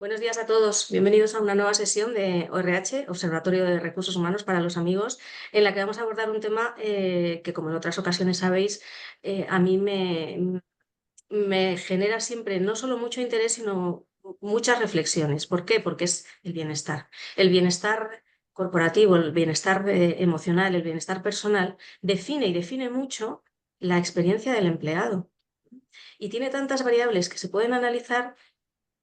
Buenos días a todos. Bienvenidos a una nueva sesión de ORH, Observatorio de Recursos Humanos para los Amigos, en la que vamos a abordar un tema que, como en otras ocasiones sabéis, a mí me genera siempre no solo mucho interés, sino muchas reflexiones. ¿Por qué? Porque es el bienestar. El bienestar corporativo, el bienestar emocional, el bienestar personal, define mucho la experiencia del empleado. Y tiene tantas variables que se pueden analizar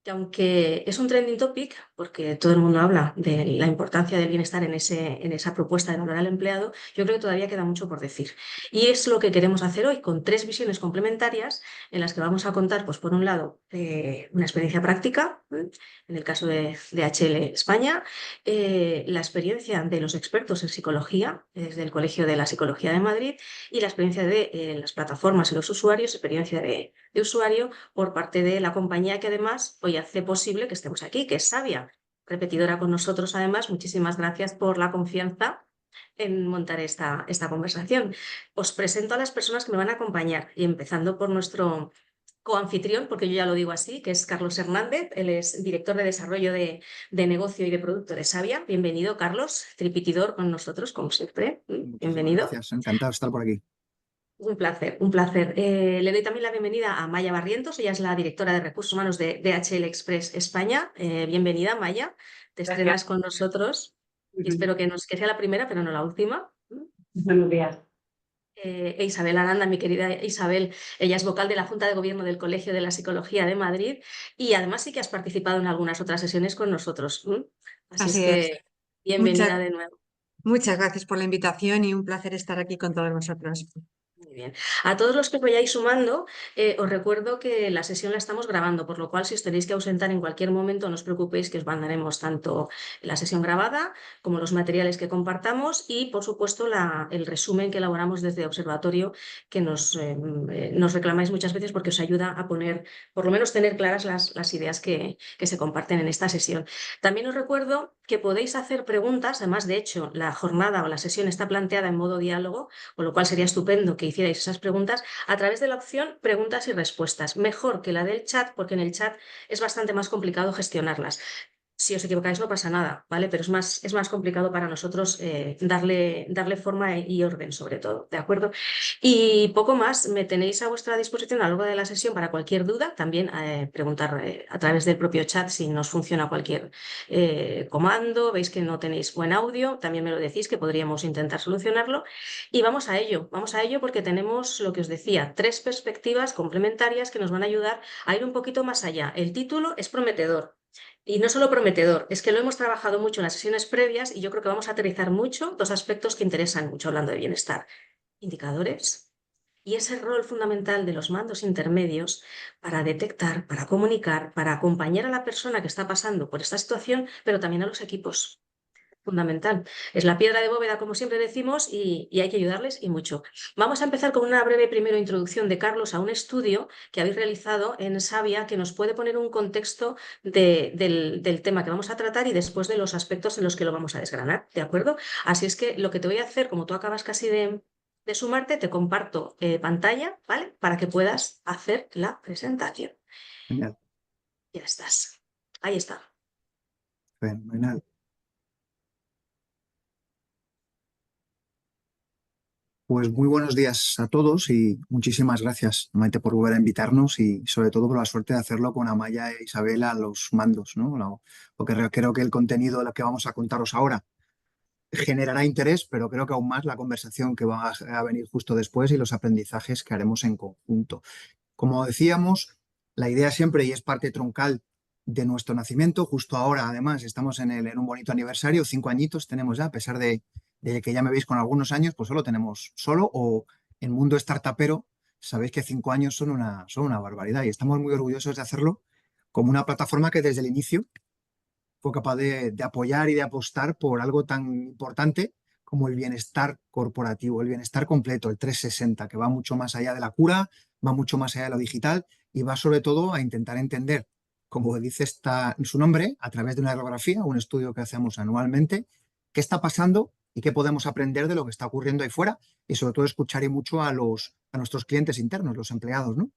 que aunque es un trending topic, porque todo el mundo habla de la importancia del bienestar en esa propuesta de valorar al empleado, yo creo que todavía queda mucho por decir. Y es lo que queremos hacer hoy, con tres visiones complementarias en las que vamos a contar, pues por un lado, una experiencia práctica, en el caso de DHL España, la experiencia de los expertos en psicología, desde el Colegio de la Psicología de Madrid, y la experiencia de las plataformas y los usuarios, experiencia de usuario por parte de la compañía que además hoy hace posible que estemos aquí, que es Savia, repetidora con nosotros además. Muchísimas gracias por la confianza en montar esta conversación. Os presento a las personas que me van a acompañar y empezando por nuestro coanfitrión, porque yo ya lo digo así, que es Carlos Hernández. Él es director de desarrollo de negocio y de producto de Savia. Bienvenido, Carlos, tripitidor con nosotros, como siempre. Muchísimas Bienvenido. gracias, encantado de estar por aquí. Un placer, un placer. Le doy también la bienvenida a Maya Barrientos. Ella es la directora de Recursos Humanos de DHL Express España. Bienvenida, Maya. Te Gracias. estrenas con nosotros y Ujú. espero que sea la primera, pero no la última. Buenos días. E Isabel Aranda, mi querida Isabel, ella es vocal de la Junta de Gobierno del Colegio de la Psicología de Madrid y además sí que has participado en algunas otras sesiones con nosotros. Así es Así es. que bienvenida Muchas, de nuevo. muchas gracias por la invitación y un placer estar aquí con todos vosotros. Muy bien. A todos los que os vayáis sumando, os recuerdo que la sesión la estamos grabando, por lo cual si os tenéis que ausentar en cualquier momento, no os preocupéis que os mandaremos tanto la sesión grabada como los materiales que compartamos y, por supuesto, el resumen que elaboramos desde Observatorio, que nos reclamáis muchas veces porque os ayuda a poner, por lo menos tener claras las ideas que se comparten en esta sesión. También os recuerdo que podéis hacer preguntas, además, de hecho, la jornada o la sesión está planteada en modo diálogo, con lo cual sería estupendo que hicierais esas preguntas a través de la opción preguntas y respuestas. Mejor que la del chat, porque en el chat es bastante más complicado gestionarlas. Si os equivocáis no pasa nada, ¿vale? Pero es más complicado para nosotros darle forma y orden, sobre todo, ¿de acuerdo? Y poco más, me tenéis a vuestra disposición a lo largo de la sesión para cualquier duda, también preguntar a través del propio chat si nos funciona cualquier comando, veis que no tenéis buen audio, también me lo decís que podríamos intentar solucionarlo. Y vamos a ello porque tenemos lo que os decía, tres perspectivas complementarias que nos van a ayudar a ir un poquito más allá. El título es prometedor. Y no solo prometedor, es que lo hemos trabajado mucho en las sesiones previas y yo creo que vamos a aterrizar mucho dos aspectos que interesan mucho hablando de bienestar. Indicadores y ese rol fundamental de los mandos intermedios para detectar, para comunicar, para acompañar a la persona que está pasando por esta situación, pero también a los equipos. Fundamental. Es la piedra de bóveda, como siempre decimos, y hay que ayudarles y mucho. Vamos a empezar con una breve primero introducción de Carlos a un estudio que habéis realizado en Savia que nos puede poner un contexto del tema que vamos a tratar y después de los aspectos en los que lo vamos a desgranar, ¿de acuerdo? Así es que lo que te voy a hacer, como tú acabas casi de sumarte, te comparto pantalla, ¿vale? Para que puedas hacer la presentación. Genial, Ya estás. Ahí está. fenomenal. Pues muy buenos días a todos y muchísimas gracias, Maite, por volver a invitarnos y sobre todo por la suerte de hacerlo con Amaya e Isabel a los mandos, ¿no? Porque creo que el contenido de lo que vamos a contaros ahora generará interés, pero creo que aún más la conversación que va a venir justo después y los aprendizajes que haremos en conjunto. Como decíamos, la idea siempre, y es parte troncal de nuestro nacimiento, justo ahora además estamos en un bonito aniversario, 5 añitos tenemos ya, a pesar de que ya me veis con algunos años, pues solo o en mundo startupero, sabéis que 5 años son una barbaridad y estamos muy orgullosos de hacerlo como una plataforma que desde el inicio fue capaz de apoyar y de apostar por algo tan importante como el bienestar corporativo, el bienestar completo, el 360, que va mucho más allá de la cura, va mucho más allá de lo digital y va sobre todo a intentar entender, como dice su nombre, a través de una radiografía, un estudio que hacemos anualmente, qué está pasando y qué podemos aprender de lo que está ocurriendo ahí fuera y sobre todo escuchar y mucho a nuestros clientes internos, los empleados, ¿no?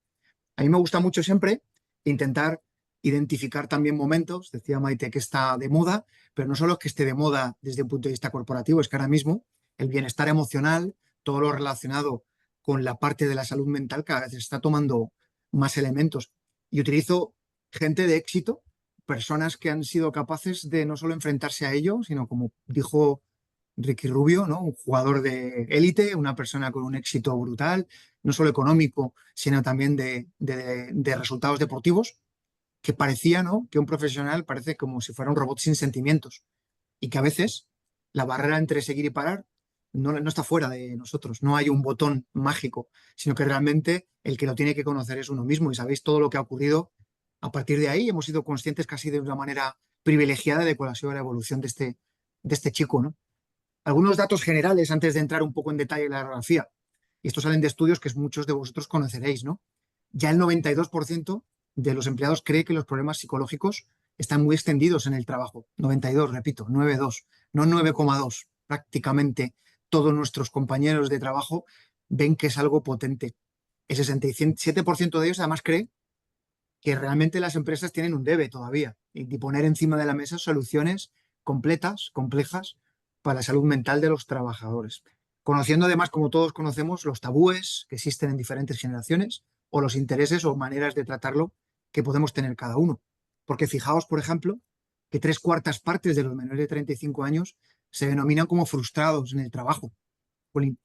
A mí me gusta mucho siempre intentar identificar también momentos, decía Maite que está de moda, pero no solo es que esté de moda desde un punto de vista corporativo, es que ahora mismo el bienestar emocional, todo lo relacionado con la parte de la salud mental cada vez está tomando más elementos. Y utilizo gente de éxito, personas que han sido capaces de no solo enfrentarse a ello, sino como dijo Ricky Rubio, ¿no? Un jugador de élite, una persona con un éxito brutal, no solo económico, sino también de resultados deportivos, que parecía, ¿no? Que un profesional parece como si fuera un robot sin sentimientos y que a veces la barrera entre seguir y parar no está fuera de nosotros, no hay un botón mágico, sino que realmente el que lo tiene que conocer es uno mismo y sabéis todo lo que ha ocurrido a partir de ahí. Hemos sido conscientes casi de una manera privilegiada de cuál ha sido la evolución de este chico, ¿no? Algunos datos generales antes de entrar un poco en detalle en la radiografía, y estos salen de estudios que muchos de vosotros conoceréis, ¿no? Ya el 92% de los empleados cree que los problemas psicológicos están muy extendidos en el trabajo. 92, repito, 9,2, no 9,2. Prácticamente todos nuestros compañeros de trabajo ven que es algo potente. El 67% de ellos además cree que realmente las empresas tienen un debe todavía y poner encima de la mesa soluciones completas, complejas, para la salud mental de los trabajadores. Conociendo además, como todos conocemos, los tabúes que existen en diferentes generaciones o los intereses o maneras de tratarlo que podemos tener cada uno. Porque fijaos, por ejemplo, que 3/4 de los menores de 35 años se denominan como frustrados en el trabajo. Jolín,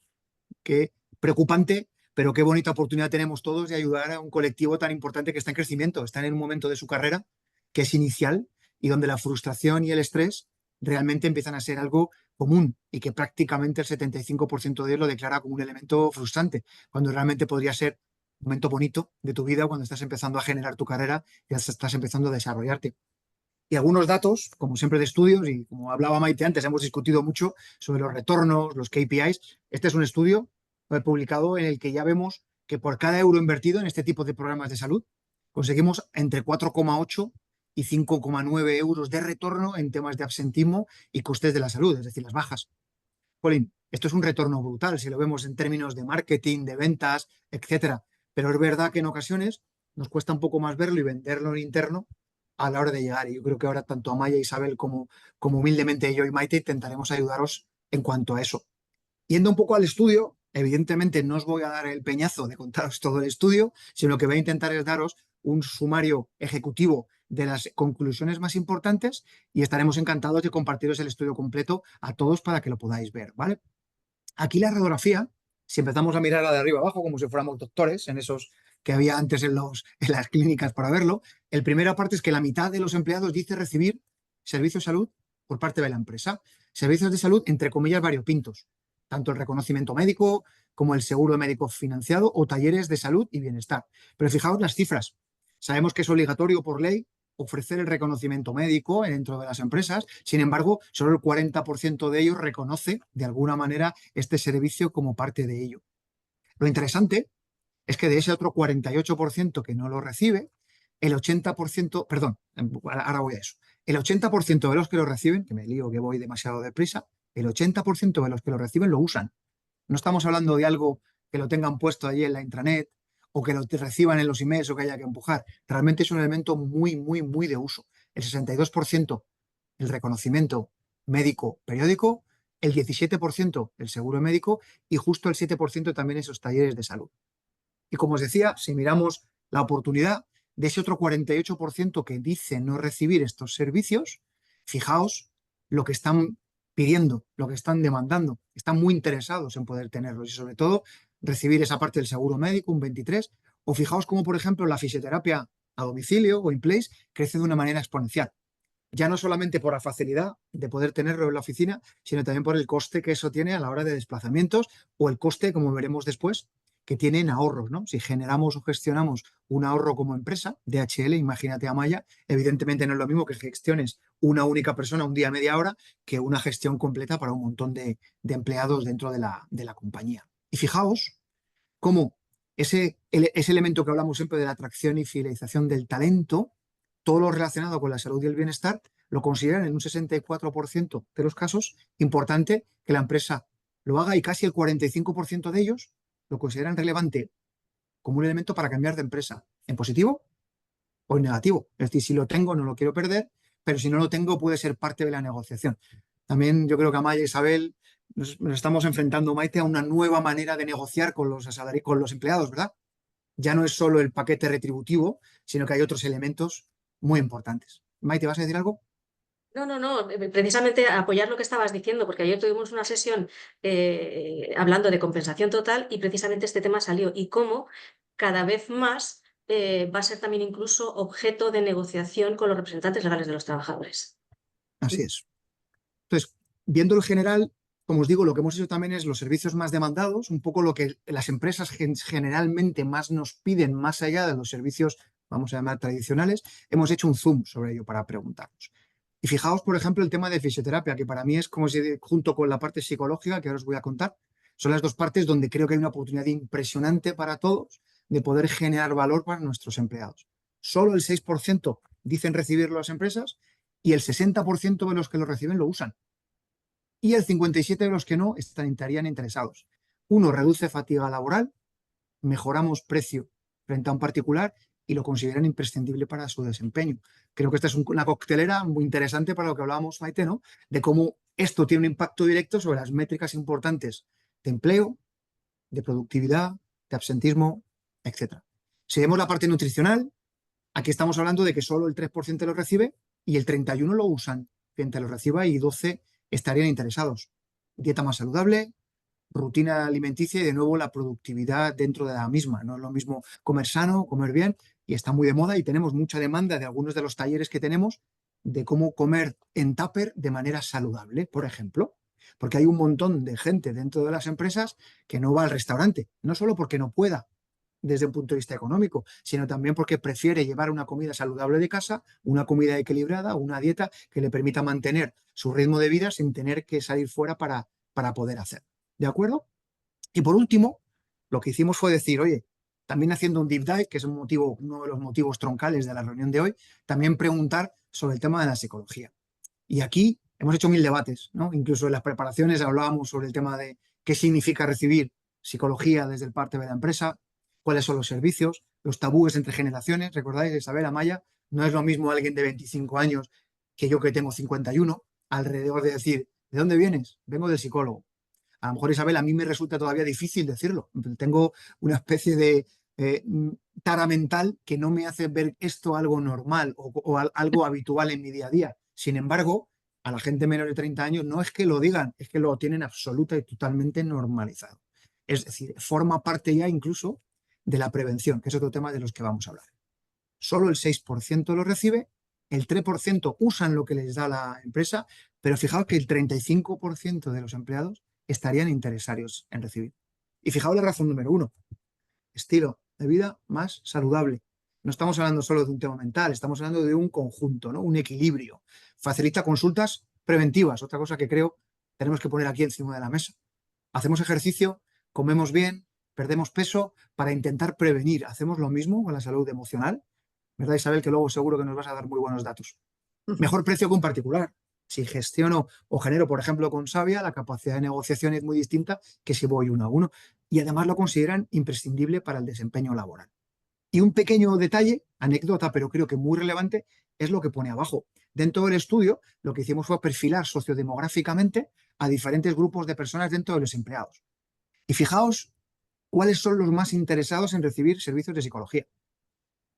qué preocupante, pero qué bonita oportunidad tenemos todos de ayudar a un colectivo tan importante que está en crecimiento, está en un momento de su carrera que es inicial y donde la frustración y el estrés realmente empiezan a ser algo común y que prácticamente el 75% de ellos lo declara como un elemento frustrante, cuando realmente podría ser un momento bonito de tu vida cuando estás empezando a generar tu carrera y estás empezando a desarrollarte. Y algunos datos, como siempre de estudios, y como hablaba Maite antes, hemos discutido mucho sobre los retornos, los KPIs. Este es un estudio publicado en el que ya vemos que por cada euro invertido en este tipo de programas de salud, conseguimos entre 4,8 y 5,9 euros de retorno en temas de absentismo y costes de la salud, es decir, las bajas. Jolín, esto es un retorno brutal si lo vemos en términos de marketing, de ventas, etcétera. Pero es verdad que en ocasiones nos cuesta un poco más verlo y venderlo en interno a la hora de llegar. Y yo creo que ahora tanto Amaya, Isabel como humildemente yo y Maite intentaremos ayudaros en cuanto a eso. Yendo un poco al estudio, evidentemente no os voy a dar el peñazo de contaros todo el estudio, sino que voy a intentar es daros un sumario ejecutivo de las conclusiones más importantes y estaremos encantados de compartiros el estudio completo a todos para que lo podáis ver, ¿vale? Aquí la radiografía, si empezamos a mirar de arriba abajo como si fuéramos doctores, en esos que había antes en las clínicas para verlo, el primera parte es que la mitad de los empleados dice recibir servicios de salud por parte de la empresa. Servicios de salud, entre comillas, variopintos. Tanto el reconocimiento médico como el seguro médico financiado o talleres de salud y bienestar. Pero fijaos las cifras. Sabemos que es obligatorio por ley ofrecer el reconocimiento médico dentro de las empresas. Sin embargo, solo el 40% de ellos reconoce de alguna manera este servicio como parte de ello. Lo interesante es que de ese otro 48% que no lo recibe, el 80%, perdón, ahora voy a eso, el 80% de los que lo reciben, que me lío que voy demasiado deprisa, el 80% de los que lo reciben lo usan. No estamos hablando de algo que lo tengan puesto allí en la intranet o que lo reciban en los emails o que haya que empujar. Realmente es un elemento muy, muy, muy de uso. El 62% el reconocimiento médico periódico, el 17% el seguro médico y justo el 7% también esos talleres de salud. Y como os decía, si miramos la oportunidad de ese otro 48% que dice no recibir estos servicios, fijaos lo que están pidiendo, lo que están demandando. Están muy interesados en poder tenerlos y sobre todo recibir esa parte del seguro médico, un 23%. O fijaos cómo, por ejemplo, la fisioterapia a domicilio o in place crece de una manera exponencial. Ya no solamente por la facilidad de poder tenerlo en la oficina, sino también por el coste que eso tiene a la hora de desplazamientos o el coste, como veremos después, que tienen ahorros, ¿no? Si generamos o gestionamos un ahorro como empresa, DHL, imagínate Amaya, evidentemente no es lo mismo que gestiones una única persona un día, media hora, que una gestión completa para un montón de empleados dentro de la compañía. Y fijaos cómo ese elemento que hablamos siempre de la atracción y fidelización del talento, todo lo relacionado con la salud y el bienestar, lo consideran en un 64% de los casos importante que la empresa lo haga y casi el 45% de ellos lo consideran relevante como un elemento para cambiar de empresa, en positivo o en negativo. Es decir, si lo tengo no lo quiero perder, pero si no lo tengo puede ser parte de la negociación. También yo creo que Amaya e Isabel nos estamos enfrentando, Maite, a una nueva manera de negociar con con los empleados, ¿verdad? Ya no es solo el paquete retributivo, sino que hay otros elementos muy importantes. Maite, ¿vas a decir algo? No, precisamente apoyar lo que estabas diciendo, porque ayer tuvimos una sesión hablando de compensación total y precisamente este tema salió y cómo cada vez más va a ser también incluso objeto de negociación con los representantes legales de los trabajadores. Así es. Entonces, viendo el general, como os digo, lo que hemos hecho también es los servicios más demandados, un poco lo que las empresas generalmente más nos piden, más allá de los servicios, vamos a llamar tradicionales, hemos hecho un zoom sobre ello para preguntarnos. Y fijaos, por ejemplo, el tema de fisioterapia, que para mí es como si, junto con la parte psicológica, que ahora os voy a contar, son las dos partes donde creo que hay una oportunidad impresionante para todos de poder generar valor para nuestros empleados. Solo el 6% dicen recibirlo las empresas y el 60% de los que lo reciben lo usan. Y el 57% de los que no estarían interesados. Uno, reduce fatiga laboral, mejoramos precio frente a un particular y lo consideran imprescindible para su desempeño. Creo que esta es una coctelera muy interesante para lo que hablábamos, Maite, ¿no? De cómo esto tiene un impacto directo sobre las métricas importantes de empleo, de productividad, de absentismo, etc. Si vemos la parte nutricional, aquí estamos hablando de que solo el 3% lo recibe y el 31% lo usan frente a lo reciba y 12% estarían interesados. Dieta más saludable, rutina alimenticia y de nuevo la productividad dentro de la misma. No es lo mismo comer sano, comer bien, y está muy de moda y tenemos mucha demanda de algunos de los talleres que tenemos de cómo comer en tupper de manera saludable, por ejemplo. Porque hay un montón de gente dentro de las empresas que no va al restaurante, no solo porque no pueda desde un punto de vista económico, sino también porque prefiere llevar una comida saludable de casa, una comida equilibrada, una dieta que le permita mantener su ritmo de vida sin tener que salir fuera para poder hacer. ¿De acuerdo? Y por último, lo que hicimos fue decir, oye, también haciendo un deep dive, que es uno de los motivos troncales de la reunión de hoy, también preguntar sobre el tema de la psicología. Y aquí hemos hecho 1000 debates, ¿no? Incluso en las preparaciones hablábamos sobre el tema de qué significa recibir psicología desde el parte de la empresa, cuáles son los servicios, los tabúes entre generaciones. ¿Recordáis, Isabel, Amaya? No es lo mismo alguien de 25 años que yo que tengo 51, alrededor de decir, ¿de dónde vienes? Vengo del psicólogo. A lo mejor, Isabel, a mí me resulta todavía difícil decirlo. Tengo una especie de tara mental que no me hace ver esto algo normal o algo habitual en mi día a día. Sin embargo, a la gente menor de 30 años no es que lo digan, es que lo tienen absoluta y totalmente normalizado. Es decir, forma parte ya incluso de la prevención, que es otro tema de los que vamos a hablar. Solo el 6% lo recibe, el 3% usan lo que les da la empresa, pero fijaos que el 35% de los empleados estarían interesados en recibir. Y fijaos la razón número 1, estilo de vida más saludable. No estamos hablando solo de un tema mental, estamos hablando de un conjunto, ¿no? Un equilibrio. Facilita consultas preventivas, otra cosa que creo tenemos que poner aquí encima de la mesa. Hacemos ejercicio, comemos bien, perdemos peso para intentar prevenir. Hacemos lo mismo con la salud emocional, ¿verdad, Isabel? Que luego seguro que nos vas a dar muy buenos datos. Mejor precio que un particular. Si gestiono o genero, por ejemplo, con Savia, la capacidad de negociación es muy distinta que si voy uno a uno. Y además lo consideran imprescindible para el desempeño laboral. Y un pequeño detalle, anécdota, pero creo que muy relevante, es lo que pone abajo. Dentro del estudio, lo que hicimos fue perfilar sociodemográficamente a diferentes grupos de personas dentro de los empleados. Y fijaos cuáles son los más interesados en recibir servicios de psicología.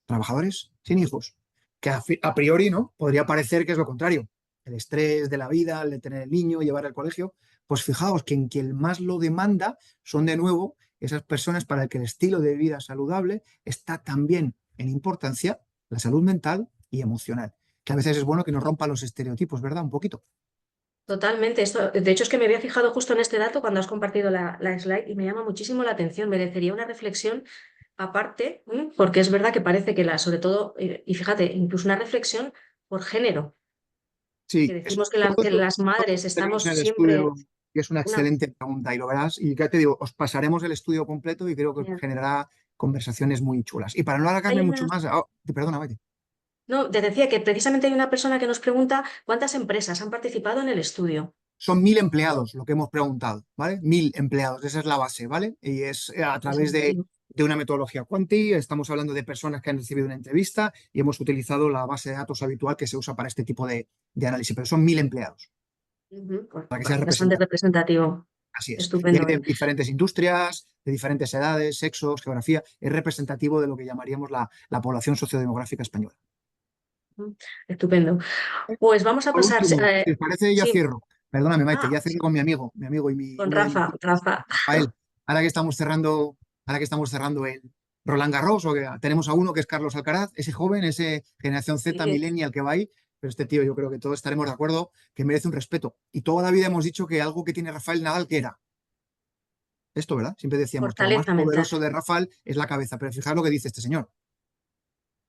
Trabajadores sin hijos, que a priori no podría parecer que es lo contrario. El estrés de la vida, el de tener el niño, llevar al colegio. Pues fijaos que en quien más lo demanda son de nuevo esas personas para el que el estilo de vida saludable está también en importancia la salud mental y emocional. Que a veces es bueno que nos rompa los estereotipos, ¿verdad? Un poquito. Totalmente. Esto, de hecho, es que me había fijado justo en este dato cuando has compartido la slide y me llama muchísimo la atención. Merecería una reflexión aparte, porque es verdad que parece que sobre todo, y fíjate, incluso una reflexión por género, que Sí, decimos que, todo que eso las madres lo tenemos estamos en el siempre estudio y es una una... excelente pregunta y lo verás. Y ya te digo, os pasaremos el estudio completo y creo que generará conversaciones muy chulas. Y para no alargarme Hay mucho una... más, perdona, Maite. No, te decía que precisamente hay una persona que nos pregunta cuántas empresas han participado en el estudio. Son 1000 empleados lo que hemos preguntado, ¿vale? 1000 empleados, esa es la base, ¿vale? Y es a Es través de muchísimo. de una metodología Quanti, estamos hablando de personas que han recibido una entrevista y hemos utilizado la base de datos habitual que se usa para este tipo de análisis, pero son 1000 empleados, Pues, para que sea bastante representativo. representativo. Así es. Y hay Estupendo. de diferentes industrias, de diferentes edades, sexos, geografía. Es representativo de lo que llamaríamos la población sociodemográfica española. Estupendo. Pues vamos a Por pasar. último, si os parece, ya Sí. cierro. Perdóname, Maite, Ah, ya cierro con mi amigo y con uno de mis Rafa, Rafa. Rafael. Ahora que estamos cerrando el Roland Garros, o que tenemos a uno que es Carlos Alcaraz, ese joven, ese generación Z, Sí, millennial que va ahí, pero este tío yo creo que todos estaremos de acuerdo que merece un respeto. Y toda la vida hemos dicho que algo que tiene Rafael Nadal, ¿qué era? Esto, ¿verdad? Siempre decíamos que lo más fortaleza mental. poderoso de Rafael es la cabeza, pero fijaos lo que dice este señor.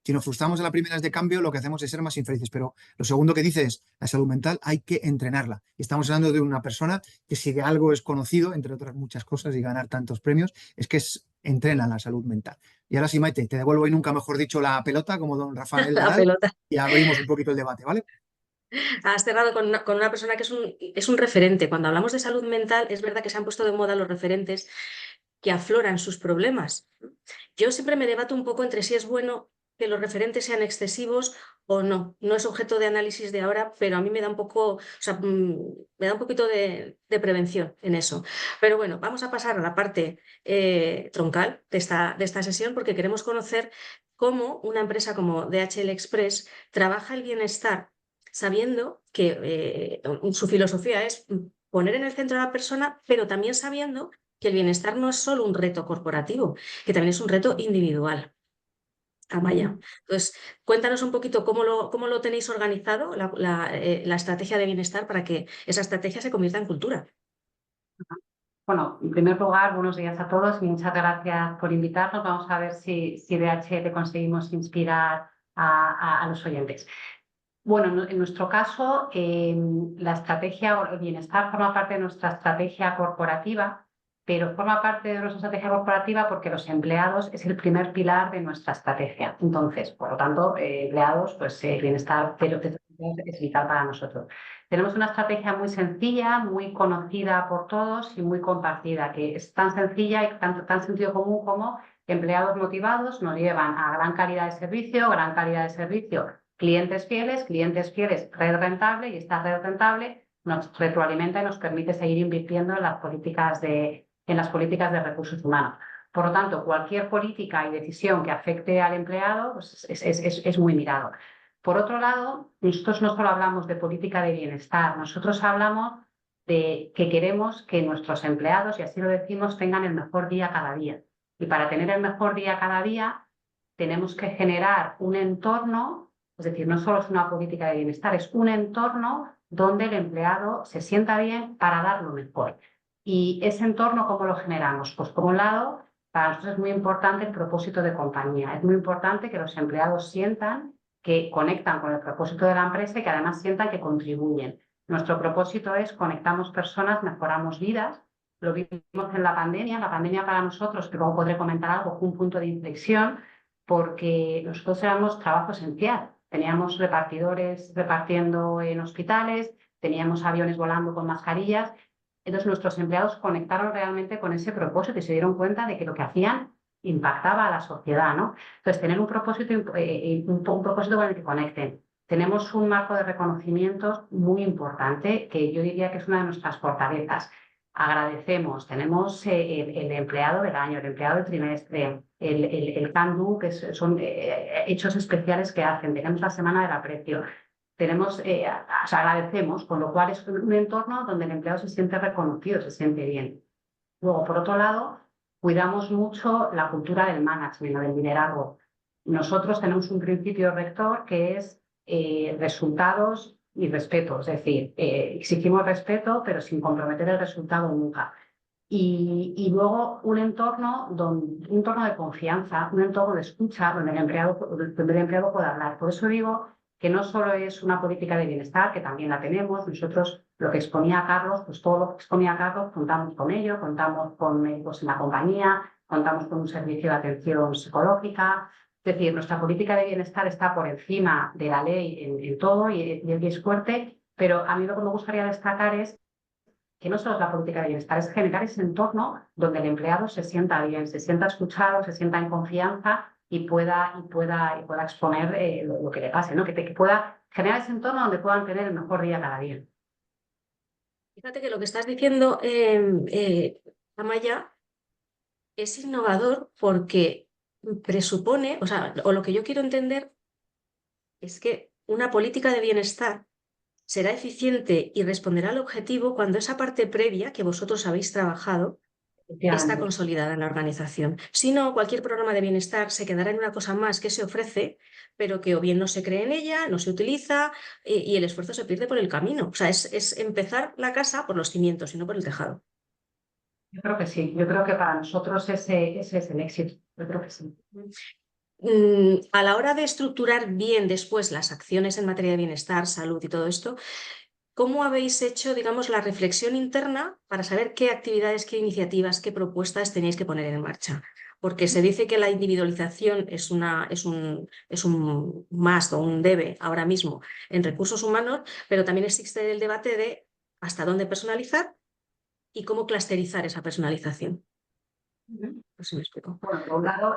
Si nos frustramos en las primeras de cambio, lo que hacemos es ser más infelices. Pero lo segundo que dice es, la salud mental hay que entrenarla. Y estamos hablando de una persona que si algo es conocido, entre otras muchas cosas, y ganar tantos premios, es que entrena la salud mental. Y ahora sí, Maite, te devuelvo y nunca mejor dicho la pelota, como don Rafael La Nadal, pelota. y abrimos un poquito el debate, ¿vale? Has cerrado con una persona que es un referente. Cuando hablamos de salud mental, es verdad que se han puesto de moda los referentes que afloran sus problemas. Yo siempre me debato un poco entre si es bueno que los referentes sean excesivos o no. No es objeto de análisis de ahora, pero a mí me da un poco, o sea, me da un poquito de prevención en eso. Pero bueno, vamos a pasar a la parte troncal de esta sesión porque queremos conocer cómo una empresa como DHL Express trabaja el bienestar sabiendo que su filosofía es poner en el centro a la persona, pero también sabiendo que el bienestar no es solo un reto corporativo, que también es un reto individual. Amaya. Entonces, cuéntanos un poquito cómo lo tenéis organizado, la estrategia de bienestar, para que esa estrategia se convierta en cultura. Bueno, en primer lugar, buenos días a todos y muchas gracias por invitarnos. Vamos a ver si DHL conseguimos inspirar a los oyentes. Bueno, en nuestro caso, la estrategia o el bienestar forma parte de nuestra estrategia corporativa, pero forma parte de nuestra estrategia corporativa porque los empleados es el primer pilar de nuestra estrategia. Entonces, por lo tanto, empleados, pues el bienestar es vital para nosotros. Tenemos una estrategia muy sencilla, muy conocida por todos y muy compartida, que es tan sencilla y tan sentido común como empleados motivados nos llevan a gran calidad de servicio, clientes fieles, red rentable, y esta red rentable nos retroalimenta y nos permite seguir invirtiendo en las políticas de recursos humanos. Por lo tanto, cualquier política y decisión que afecte al empleado pues es muy mirado. Por otro lado, nosotros no solo hablamos de política de bienestar, nosotros hablamos de que queremos que nuestros empleados, y así lo decimos, tengan el mejor día cada día. Y para tener el mejor día cada día, tenemos que generar un entorno, es decir, no solo es una política de bienestar, es un entorno donde el empleado se sienta bien para dar lo mejor. ¿Y ese entorno cómo lo generamos? Pues por un lado, para nosotros es muy importante el propósito de compañía. Es muy importante que los empleados sientan que conectan con el propósito de la empresa y que además sientan que contribuyen. Nuestro propósito es conectamos personas, mejoramos vidas. Lo vimos en la pandemia. La pandemia para nosotros, que luego podré comentar algo, fue un punto de inflexión porque nosotros éramos trabajo esencial. Teníamos repartidores repartiendo en hospitales, teníamos aviones volando con mascarillas. Entonces nuestros empleados conectaron realmente con ese propósito y se dieron cuenta de que lo que hacían impactaba a la sociedad, ¿no? Entonces, tener un propósito con el que conecten. Tenemos un marco de reconocimientos muy importante que yo diría que es una de nuestras fortalezas. Agradecemos, tenemos el empleado del año, el empleado del trimestre, el Can Do, que son hechos especiales que hacen. Tenemos la semana del aprecio. Agradecemos, con lo cual es un entorno donde el empleado se siente reconocido, se siente bien. Luego, por otro lado, cuidamos mucho la cultura del management o del liderazgo. Nosotros tenemos un principio rector que es resultados y respeto, es decir, exigimos respeto, pero sin comprometer el resultado nunca. Y luego un entorno de confianza, un entorno de escucha donde el empleado pueda hablar. Por eso digo que no solo es una política de bienestar, que también la tenemos. Nosotros, lo que exponía Carlos, pues todo lo que exponía Carlos, contamos con ello, contamos con médicos en la compañía, contamos con un servicio de atención psicológica. Es decir, nuestra política de bienestar está por encima de la ley en todo y es fuerte, pero a mí lo que me gustaría destacar es que no solo es la política de bienestar, es generar ese entorno donde el empleado se sienta bien, se sienta escuchado, se sienta en confianza y pueda exponer lo que le pase, ¿no? Que pueda generar ese entorno donde puedan tener el mejor día cada día. Fíjate que lo que estás diciendo, Amaya, es innovador porque presupone, o sea, o lo que yo quiero entender es que una política de bienestar será eficiente y responderá al objetivo cuando esa parte previa que vosotros habéis trabajado está Efectivamente. consolidada en la organización. Si no, cualquier programa de bienestar se quedará en una cosa más que se ofrece, pero que o bien no se cree en ella, no se utiliza y el esfuerzo se pierde por el camino. O sea, es empezar la casa por los cimientos y no por el tejado. Yo creo que sí, yo creo que para nosotros ese es el éxito, yo creo que sí. A la hora de estructurar bien después las acciones en materia de bienestar, salud y todo esto, ¿cómo habéis hecho, digamos, la reflexión interna para saber qué actividades, qué iniciativas, qué propuestas tenéis que poner en marcha? Porque se dice que la individualización es un must o un debe ahora mismo en recursos humanos, pero también existe el debate de hasta dónde personalizar y cómo clusterizar esa personalización. No sé si me explico. Bueno, por un lado,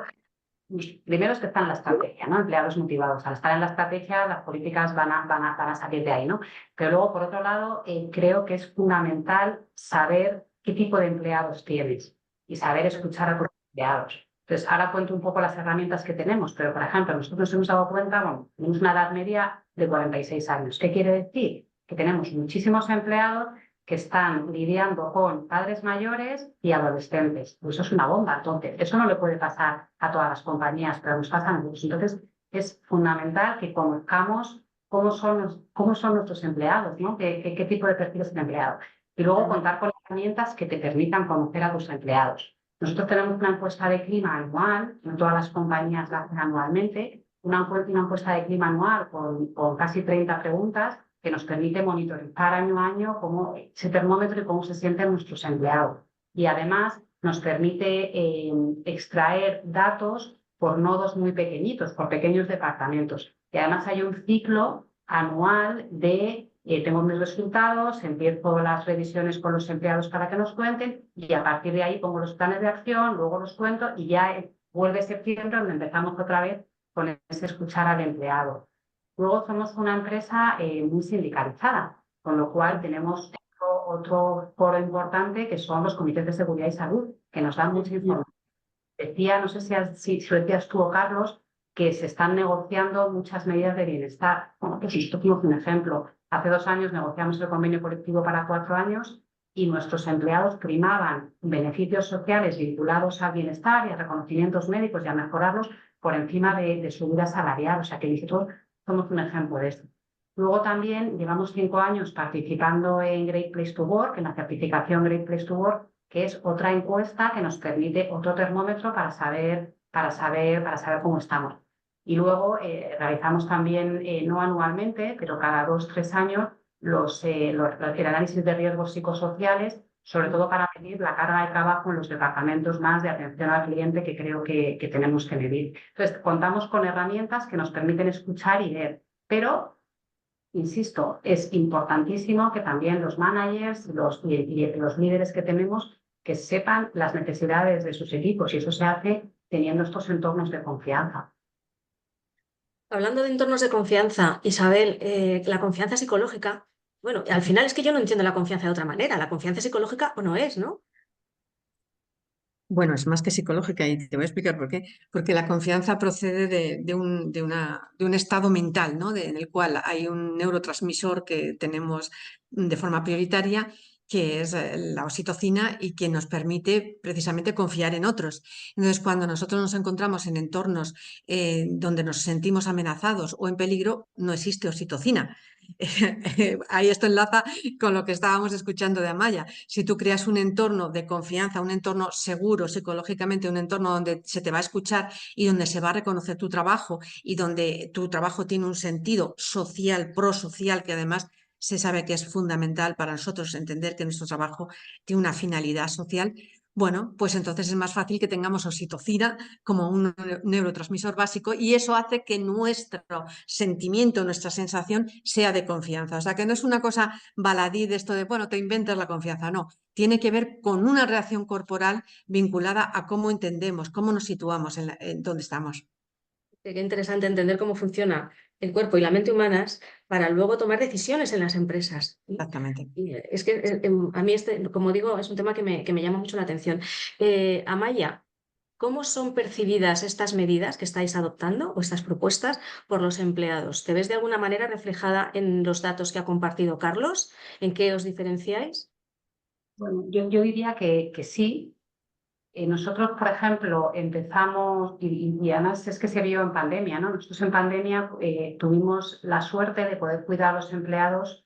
primero es que está en la estrategia, ¿no? Empleados motivados. Al estar en la estrategia, las políticas van a salir de ahí, ¿no? Pero luego, por otro lado, creo que es fundamental saber qué tipo de empleados tienes y saber escuchar a tus empleados. Entonces, ahora cuento un poco las herramientas que tenemos, pero, por ejemplo, nosotros nos hemos dado cuenta, bueno, tenemos una edad media de 46 años. ¿Qué quiere decir? Que tenemos muchísimos empleados que están lidiando con padres mayores y adolescentes. Pues eso es una bomba, entonces. Eso no le puede pasar a todas las compañías, pero nos pasa a nosotros. Entonces, es fundamental que conozcamos cómo son nuestros empleados, ¿no? ¿Qué tipo de perfil es el empleado? Y luego contar con herramientas que te permitan conocer a tus empleados. Nosotros tenemos una encuesta de clima anual, no todas las compañías la hacen anualmente, una encuesta de clima anual con casi 30 preguntas que nos permite monitorizar año a año cómo ese termómetro y cómo se sienten nuestros empleados. Y además nos permite extraer datos por nodos muy pequeñitos, por pequeños departamentos. Y además hay un ciclo anual de tengo mis resultados, empiezo las revisiones con los empleados para que nos cuenten y a partir de ahí pongo los planes de acción, luego los cuento y ya vuelve septiembre donde empezamos otra vez con ese escuchar al empleado. Luego somos una empresa muy sindicalizada, con lo cual tenemos otro foro importante que son los comités de seguridad y salud, que nos dan mucha información. Decía, no sé si lo decías tú o Carlos, que se están negociando muchas medidas de bienestar. Bueno, pues esto es un ejemplo. Hace 2 años negociamos el convenio colectivo para 4 años y nuestros empleados primaban beneficios sociales vinculados al bienestar y a reconocimientos médicos y a mejorarlos por encima de subida salarial. O sea que nosotros somos un ejemplo de esto. Luego también llevamos 5 años participando en Great Place to Work, en la certificación Great Place to Work, que es otra encuesta que nos permite otro termómetro para saber cómo estamos. Y luego realizamos también, no anualmente, pero cada 2 o 3 años, el análisis de riesgos psicosociales, sobre todo para medir la carga de trabajo en los departamentos más de atención al cliente que creo que tenemos que medir. Entonces, contamos con herramientas que nos permiten escuchar y ver, pero insisto, es importantísimo que también los managers y los líderes que tenemos que sepan las necesidades de sus equipos y eso se hace teniendo estos entornos de confianza. Hablando de entornos de confianza, Isabel, la confianza psicológica, bueno, al final es que yo no entiendo la confianza de otra manera. La confianza psicológica o no es, ¿no? Bueno, es más que psicológica y te voy a explicar por qué. Porque la confianza procede de un estado mental, ¿no? En el cual hay un neurotransmisor que tenemos de forma prioritaria, que es la oxitocina y que nos permite precisamente confiar en otros. Entonces, cuando nosotros nos encontramos en entornos donde nos sentimos amenazados o en peligro, no existe oxitocina. Ahí esto enlaza con lo que estábamos escuchando de Amaya. Si tú creas un entorno de confianza, un entorno seguro psicológicamente, un entorno donde se te va a escuchar y donde se va a reconocer tu trabajo y donde tu trabajo tiene un sentido social, prosocial, que además se sabe que es fundamental para nosotros entender que nuestro trabajo tiene una finalidad social, bueno, pues entonces es más fácil que tengamos oxitocina como un neurotransmisor básico y eso hace que nuestro sentimiento, nuestra sensación sea de confianza. O sea, que no es una cosa baladí de esto de, bueno, te inventas la confianza, no. Tiene que ver con una reacción corporal vinculada a cómo entendemos, cómo nos situamos en donde estamos. Qué interesante entender cómo funciona el cuerpo y la mente humanas para luego tomar decisiones en las empresas. Exactamente. Y es que a mí, como digo, es un tema que me llama mucho la atención. Amaya, ¿cómo son percibidas estas medidas que estáis adoptando o estas propuestas por los empleados? ¿Te ves de alguna manera reflejada en los datos que ha compartido Carlos? ¿En qué os diferenciáis? Bueno, yo diría que sí. Nosotros, por ejemplo, empezamos, y además es que se vio en pandemia, ¿no? Nosotros en pandemia tuvimos la suerte de poder cuidar a los empleados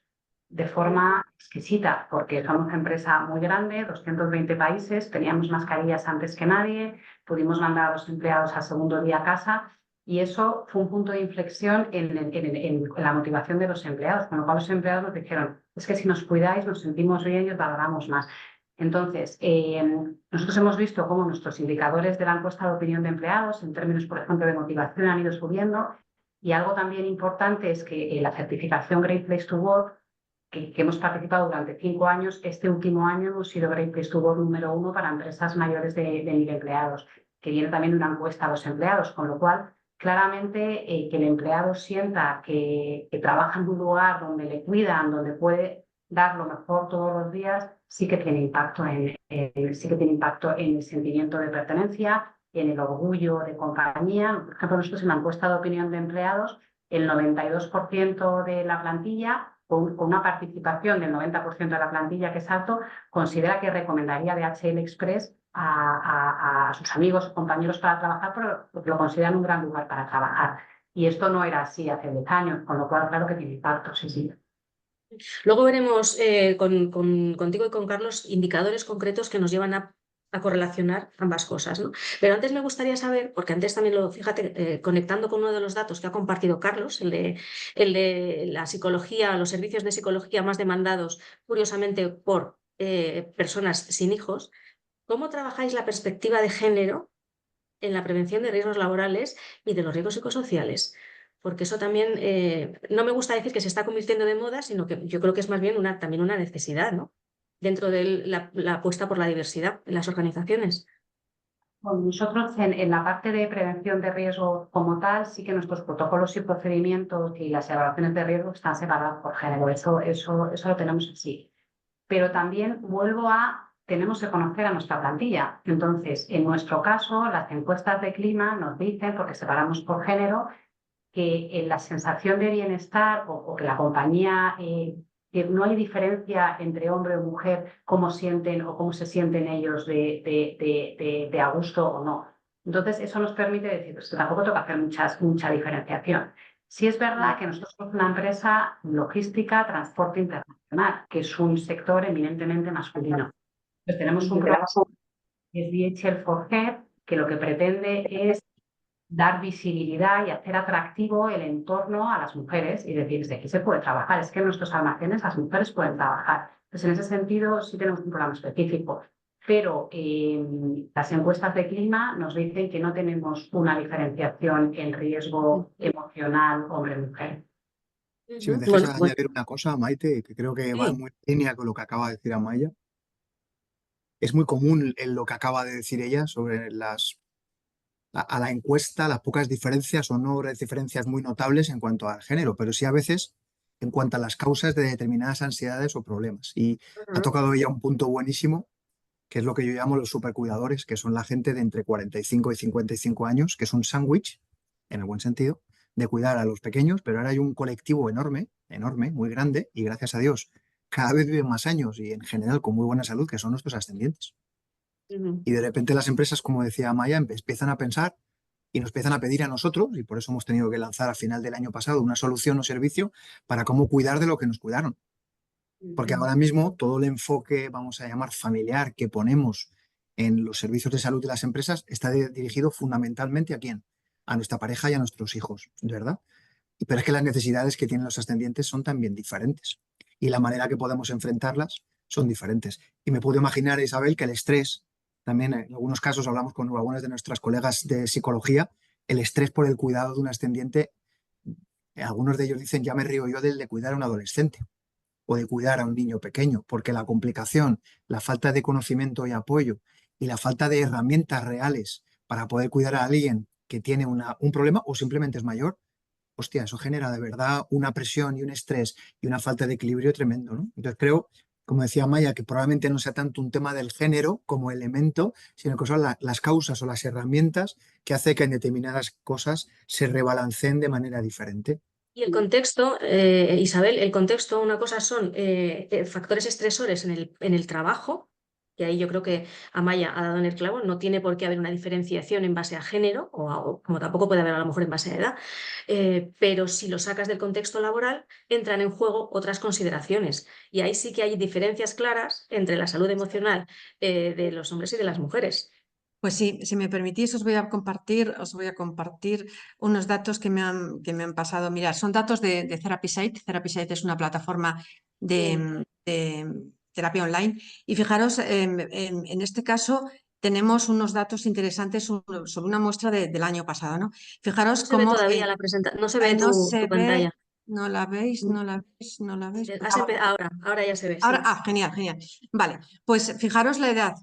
de forma exquisita, porque somos una empresa muy grande, 220 países, teníamos mascarillas antes que nadie, pudimos mandar a los empleados al segundo día a casa, y eso fue un punto de inflexión en la motivación de los empleados, con lo cual los empleados nos dijeron, es que si nos cuidáis, nos sentimos bien y os valoramos más. Entonces, nosotros hemos visto cómo nuestros indicadores de la encuesta de opinión de empleados, en términos, por ejemplo, de motivación, han ido subiendo. Y algo también importante es que la certificación Great Place to Work, que hemos participado durante 5 años, este último año hemos sido Great Place to Work número 1 para empresas mayores de 1.000 empleados, que viene también de una encuesta a los empleados, con lo cual, claramente, que el empleado sienta que trabaja en un lugar donde le cuidan, donde puede dar lo mejor todos los días, sí que tiene impacto en el sentimiento de pertenencia, en el orgullo de compañía. Por ejemplo, nosotros en la encuesta de opinión de empleados, el 92% de la plantilla, con una participación del 90% de la plantilla, que es alto, considera que recomendaría DHL Express a sus amigos o compañeros para trabajar, porque lo consideran un gran lugar para trabajar. Y esto no era así hace 10 años, con lo cual, claro que tiene impacto, sí, sí. Luego veremos contigo y con Carlos indicadores concretos que nos llevan a correlacionar ambas cosas, ¿no? Pero antes me gustaría saber, porque antes también fíjate, conectando con uno de los datos que ha compartido Carlos, el de la psicología, los servicios de psicología más demandados, curiosamente, por personas sin hijos, ¿cómo trabajáis la perspectiva de género en la prevención de riesgos laborales y de los riesgos psicosociales? Porque eso también, no me gusta decir que se está convirtiendo de moda, sino que yo creo que es más bien también una necesidad, ¿no? Dentro de la apuesta por la diversidad en las organizaciones. Bueno, nosotros en la parte de prevención de riesgo como tal, sí que nuestros protocolos y procedimientos y las evaluaciones de riesgo están separados por género, eso lo tenemos así. Pero también tenemos que conocer a nuestra plantilla. Entonces, en nuestro caso, las encuestas de clima nos dicen, porque separamos por género, que la sensación de bienestar o que la compañía, que no hay diferencia entre hombre o mujer, cómo sienten o cómo se sienten ellos de a gusto o no. Entonces, eso nos permite decir pues, que tampoco toca hacer mucha diferenciación. Sí es verdad que nosotros somos una empresa logística, transporte internacional, que es un sector eminentemente masculino. Pues tenemos un programa que es DHL for Her, que lo que pretende es dar visibilidad y hacer atractivo el entorno a las mujeres y decir, de aquí se puede trabajar, es que en nuestros almacenes las mujeres pueden trabajar. Entonces, en ese sentido, sí tenemos un programa específico, pero las encuestas de clima nos dicen que no tenemos una diferenciación en riesgo emocional hombre-mujer. Si me dejas Bueno, añadir una cosa, Maite, que creo que va sí. muy en línea con lo que acaba de decir Amaya. Es muy común en lo que acaba de decir ella sobre a la encuesta, las pocas diferencias o no diferencias muy notables en cuanto al género, pero sí a veces en cuanto a las causas de determinadas ansiedades o problemas. Y ha Ujú. tocado ella un punto buenísimo, que es lo que yo llamo los supercuidadores, que son la gente de entre 45 y 55 años, que es un sándwich, en el buen sentido, de cuidar a los pequeños, pero ahora hay un colectivo enorme, enorme, muy grande, y gracias a Dios, cada vez viven más años y en general con muy buena salud, que son nuestros ascendientes. Ujú. Y de repente las empresas, como decía Maya, empiezan a pensar y nos empiezan a pedir a nosotros, y por eso hemos tenido que lanzar al final del año pasado una solución o servicio para cómo cuidar de lo que nos cuidaron. Porque ahora mismo todo el enfoque, vamos a llamar familiar, que ponemos en los servicios de salud de las empresas está dirigido fundamentalmente ¿a quién? A nuestra pareja y a nuestros hijos, ¿verdad? Pero es que las necesidades que tienen los ascendientes son también diferentes y la manera que podemos enfrentarlas son diferentes. Y me puedo imaginar, Isabel, que el estrés también en algunos casos hablamos con algunas de nuestras colegas de psicología, el estrés por el cuidado de un ascendiente, algunos de ellos dicen, ya me río yo del de cuidar a un adolescente o de cuidar a un niño pequeño, porque la complicación, la falta de conocimiento y apoyo y la falta de herramientas reales para poder cuidar a alguien que tiene un problema o simplemente es mayor, hostia, eso genera de verdad una presión y un estrés y una falta de equilibrio tremendo, ¿no? Entonces creo, como decía Maya, que probablemente no sea tanto un tema del género como elemento, sino que son las causas o las herramientas que hace que en determinadas cosas se rebalanceen de manera diferente. Y el contexto, Isabel, el contexto, una cosa son factores estresores en el trabajo, que ahí yo creo que Amaya ha dado en el clavo, no tiene por qué haber una diferenciación en base a género, o como tampoco puede haber a lo mejor en base a edad, pero si lo sacas del contexto laboral, entran en juego otras consideraciones. Y ahí sí que hay diferencias claras entre la salud emocional de los hombres y de las mujeres. Pues sí, si me permitís, os voy a compartir unos datos que me han pasado. Mirad, son datos de TherapySite. TherapySite es una plataforma de terapia online. Y fijaros, en este caso tenemos unos datos interesantes sobre una muestra del año pasado, ¿no? Fijaros No se ve cómo todavía la presentación, no se ve no tu se ve, pantalla. no la veis, no la veis, no la veis. Pues Ahora ya se ve, ahora, sí. genial, genial. Vale, pues fijaros la edad.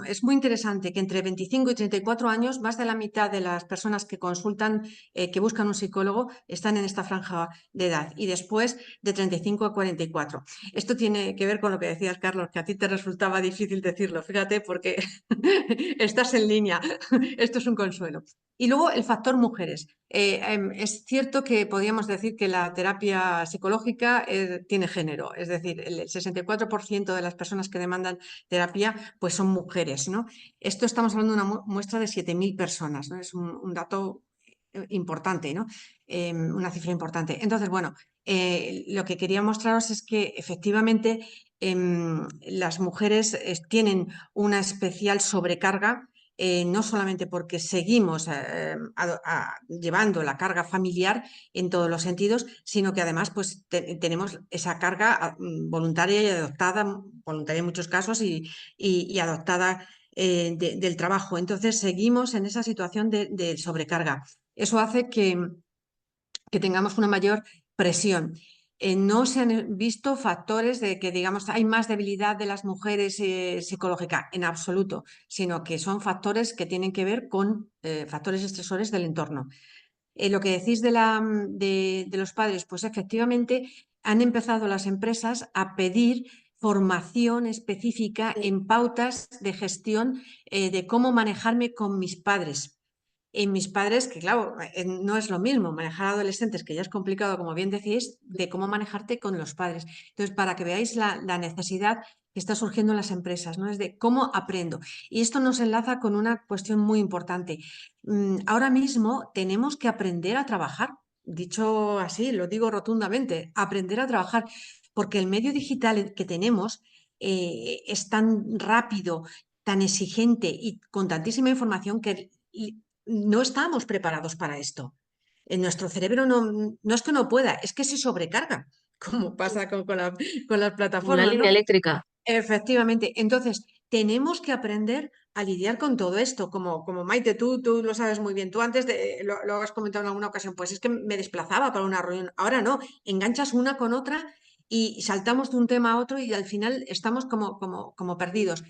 Es muy interesante que entre 25 y 34 años, más de la mitad de las personas que consultan, que buscan un psicólogo, están en esta franja de edad. Y después de 35 a 44. Esto tiene que ver con lo que decías, Carlos, que a ti te resultaba difícil decirlo. Fíjate, porque estás en línea. Esto es un consuelo. Y luego el factor mujeres. Es cierto que podríamos decir que la terapia psicológica tiene género, es decir, el 64% de las personas que demandan terapia pues son mujeres, ¿no? Esto estamos hablando de una muestra de 7.000 personas, ¿no? Es un dato importante, ¿no? Una cifra importante. Entonces, bueno, lo que quería mostraros es que efectivamente las mujeres tienen una especial sobrecarga, no solamente porque seguimos llevando la carga familiar en todos los sentidos, sino que además pues, tenemos esa carga voluntaria y adoptada, voluntaria en muchos casos y adoptada del trabajo. Entonces seguimos en esa situación de sobrecarga. Eso hace que tengamos una mayor presión. No se han visto factores de que, digamos, hay más debilidad de las mujeres psicológica, en absoluto, sino que son factores que tienen que ver con factores estresores del entorno. Lo que decís de los padres, pues efectivamente han empezado las empresas a pedir formación específica en pautas de gestión de cómo manejarme con mis padres. En mis padres, que claro, no es lo mismo manejar a adolescentes, que ya es complicado, como bien decís, de cómo manejarte con los padres. Entonces, para que veáis la necesidad que está surgiendo en las empresas, ¿no? Es de cómo aprendo. Y esto nos enlaza con una cuestión muy importante. Ahora mismo tenemos que aprender a trabajar. Dicho así, lo digo rotundamente, aprender a trabajar, porque el medio digital que tenemos es tan rápido, tan exigente y con tantísima información que no estamos preparados para esto. En nuestro cerebro no es que no pueda, es que se sobrecarga, como pasa con las Como la plataformas, ¿no? línea eléctrica. Efectivamente. Entonces, tenemos que aprender a lidiar con todo esto, como Maite, tú lo sabes muy bien. Tú antes lo has comentado en alguna ocasión, pues es que me desplazaba para una reunión. Ahora no, enganchas una con otra y saltamos de un tema a otro y al final estamos como perdidos.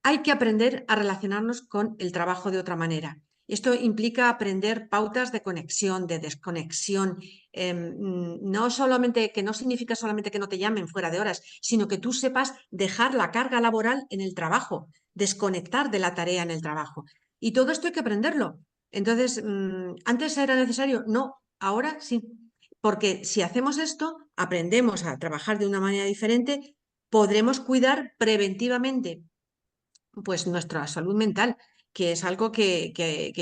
Hay que aprender a relacionarnos con el trabajo de otra manera. Esto implica aprender pautas de conexión, de desconexión. No solamente, que no significa solamente que no te llamen fuera de horas, sino que tú sepas dejar la carga laboral en el trabajo, desconectar de la tarea en el trabajo. Y todo esto hay que aprenderlo. Entonces, ¿antes era necesario? No, ahora sí. Porque si hacemos esto, aprendemos a trabajar de una manera diferente, podremos cuidar preventivamente pues nuestra salud mental, que es algo que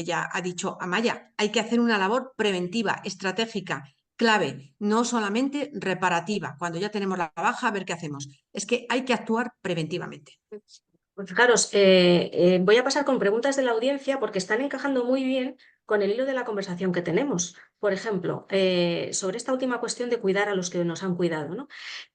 ya ha dicho Amaya. Hay que hacer una labor preventiva, estratégica, clave, no solamente reparativa. Cuando ya tenemos la baja, a ver qué hacemos. Es que hay que actuar preventivamente. Pues fijaros, voy a pasar con preguntas de la audiencia porque están encajando muy bien con el hilo de la conversación que tenemos. Por ejemplo, sobre esta última cuestión de cuidar a los que nos han cuidado, ¿no?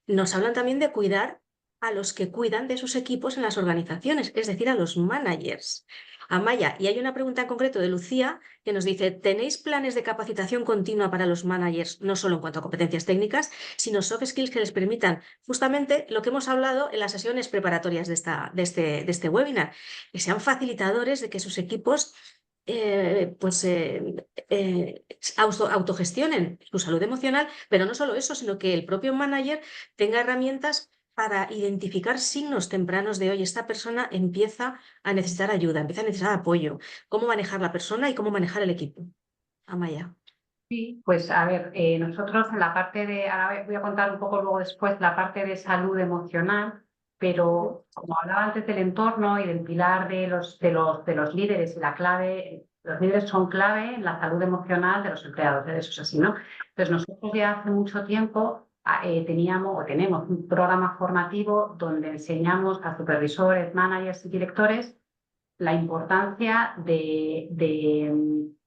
Nos hablan también de cuidar a los que cuidan de sus equipos en las organizaciones, es decir, a los managers. Amaya, y hay una pregunta en concreto de Lucía que nos dice, ¿tenéis planes de capacitación continua para los managers, no solo en cuanto a competencias técnicas, sino soft skills que les permitan justamente lo que hemos hablado en las sesiones preparatorias de este webinar, que sean facilitadores de que sus equipos autogestionen su salud emocional, pero no solo eso, sino que el propio manager tenga herramientas para identificar signos tempranos de, oye, esta persona empieza a necesitar ayuda, empieza a necesitar apoyo, cómo manejar la persona y cómo manejar el equipo. Amaya. Sí, pues a ver, nosotros en la parte de, ahora voy a contar un poco luego después la parte de salud emocional, pero como hablaba antes del entorno y del pilar de los líderes y la clave, los líderes son clave en la salud emocional de los empleados, eso es así, ¿no? Entonces nosotros ya hace mucho tiempo teníamos o tenemos un programa formativo donde enseñamos a supervisores, managers y directores la importancia de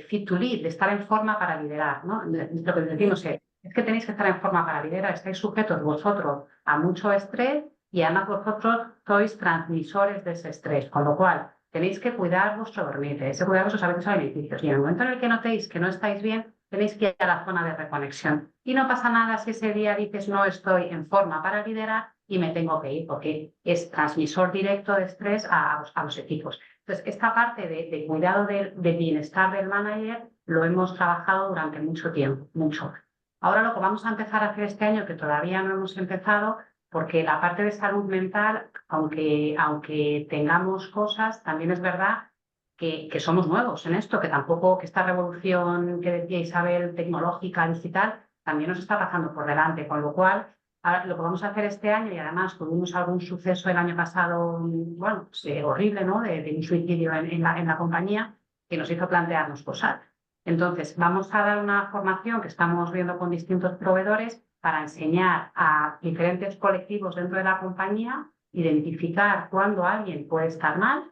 fit to lead, de estar en forma para liderar, ¿no? Lo que decimos es que tenéis que estar en forma para liderar, estáis sujetos vosotros a mucho estrés y además vosotros sois transmisores de ese estrés, con lo cual tenéis que cuidar vuestro dormir, tenéis que cuidar vuestros hábitos alimenticios y en el momento en el que notéis que no estáis bien, tenéis que ir a la zona de reconexión. Y no pasa nada si ese día dices no estoy en forma para liderar y me tengo que ir, porque es transmisor directo de estrés a los equipos. Entonces, esta parte de cuidado del bienestar del manager lo hemos trabajado durante mucho tiempo, mucho. Ahora lo que vamos a empezar a hacer este año, que todavía no hemos empezado, porque la parte de salud mental, aunque tengamos cosas, también es verdad que somos nuevos en esto, que tampoco, que esta revolución que decía Isabel, tecnológica, digital, también nos está pasando por delante, con lo cual ahora, lo que vamos a hacer este año, y además tuvimos algún suceso el año pasado, bueno, horrible, ¿no? De un suicidio en la compañía, que nos hizo plantearnos cosas. Entonces, vamos a dar una formación que estamos viendo con distintos proveedores para enseñar a diferentes colectivos dentro de la compañía, identificar cuándo alguien puede estar mal,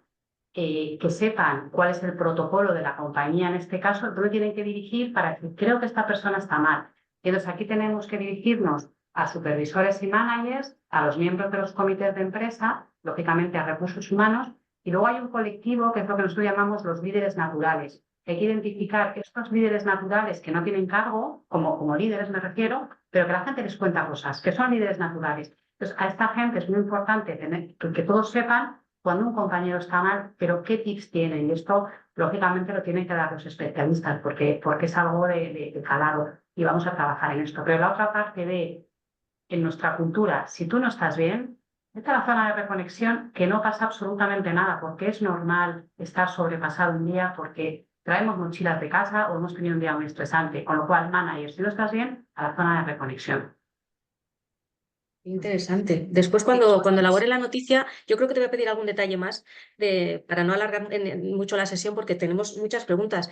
que sepan cuál es el protocolo de la compañía en este caso, dónde tienen que dirigir para que creo que esta persona está mal. Entonces, aquí tenemos que dirigirnos a supervisores y managers, a los miembros de los comités de empresa, lógicamente a recursos humanos, y luego hay un colectivo que es lo que nosotros llamamos los líderes naturales. Hay que identificar estos líderes naturales que no tienen cargo, como líderes me refiero, pero que la gente les cuenta cosas, que son líderes naturales. Entonces, a esta gente es muy importante que todos sepan cuando un compañero está mal, pero qué tips tienen. Y esto, lógicamente, lo tienen que dar los especialistas, porque es algo de calado y vamos a trabajar en esto. Pero la otra parte en nuestra cultura, si tú no estás bien, vete a la zona de reconexión, que no pasa absolutamente nada, porque es normal estar sobrepasado un día, porque traemos mochilas de casa o hemos tenido un día muy estresante. Con lo cual, manager, si no estás bien, a la zona de reconexión. Interesante. Después, cuando elabore la noticia, yo creo que te voy a pedir algún detalle más para no alargar mucho la sesión porque tenemos muchas preguntas.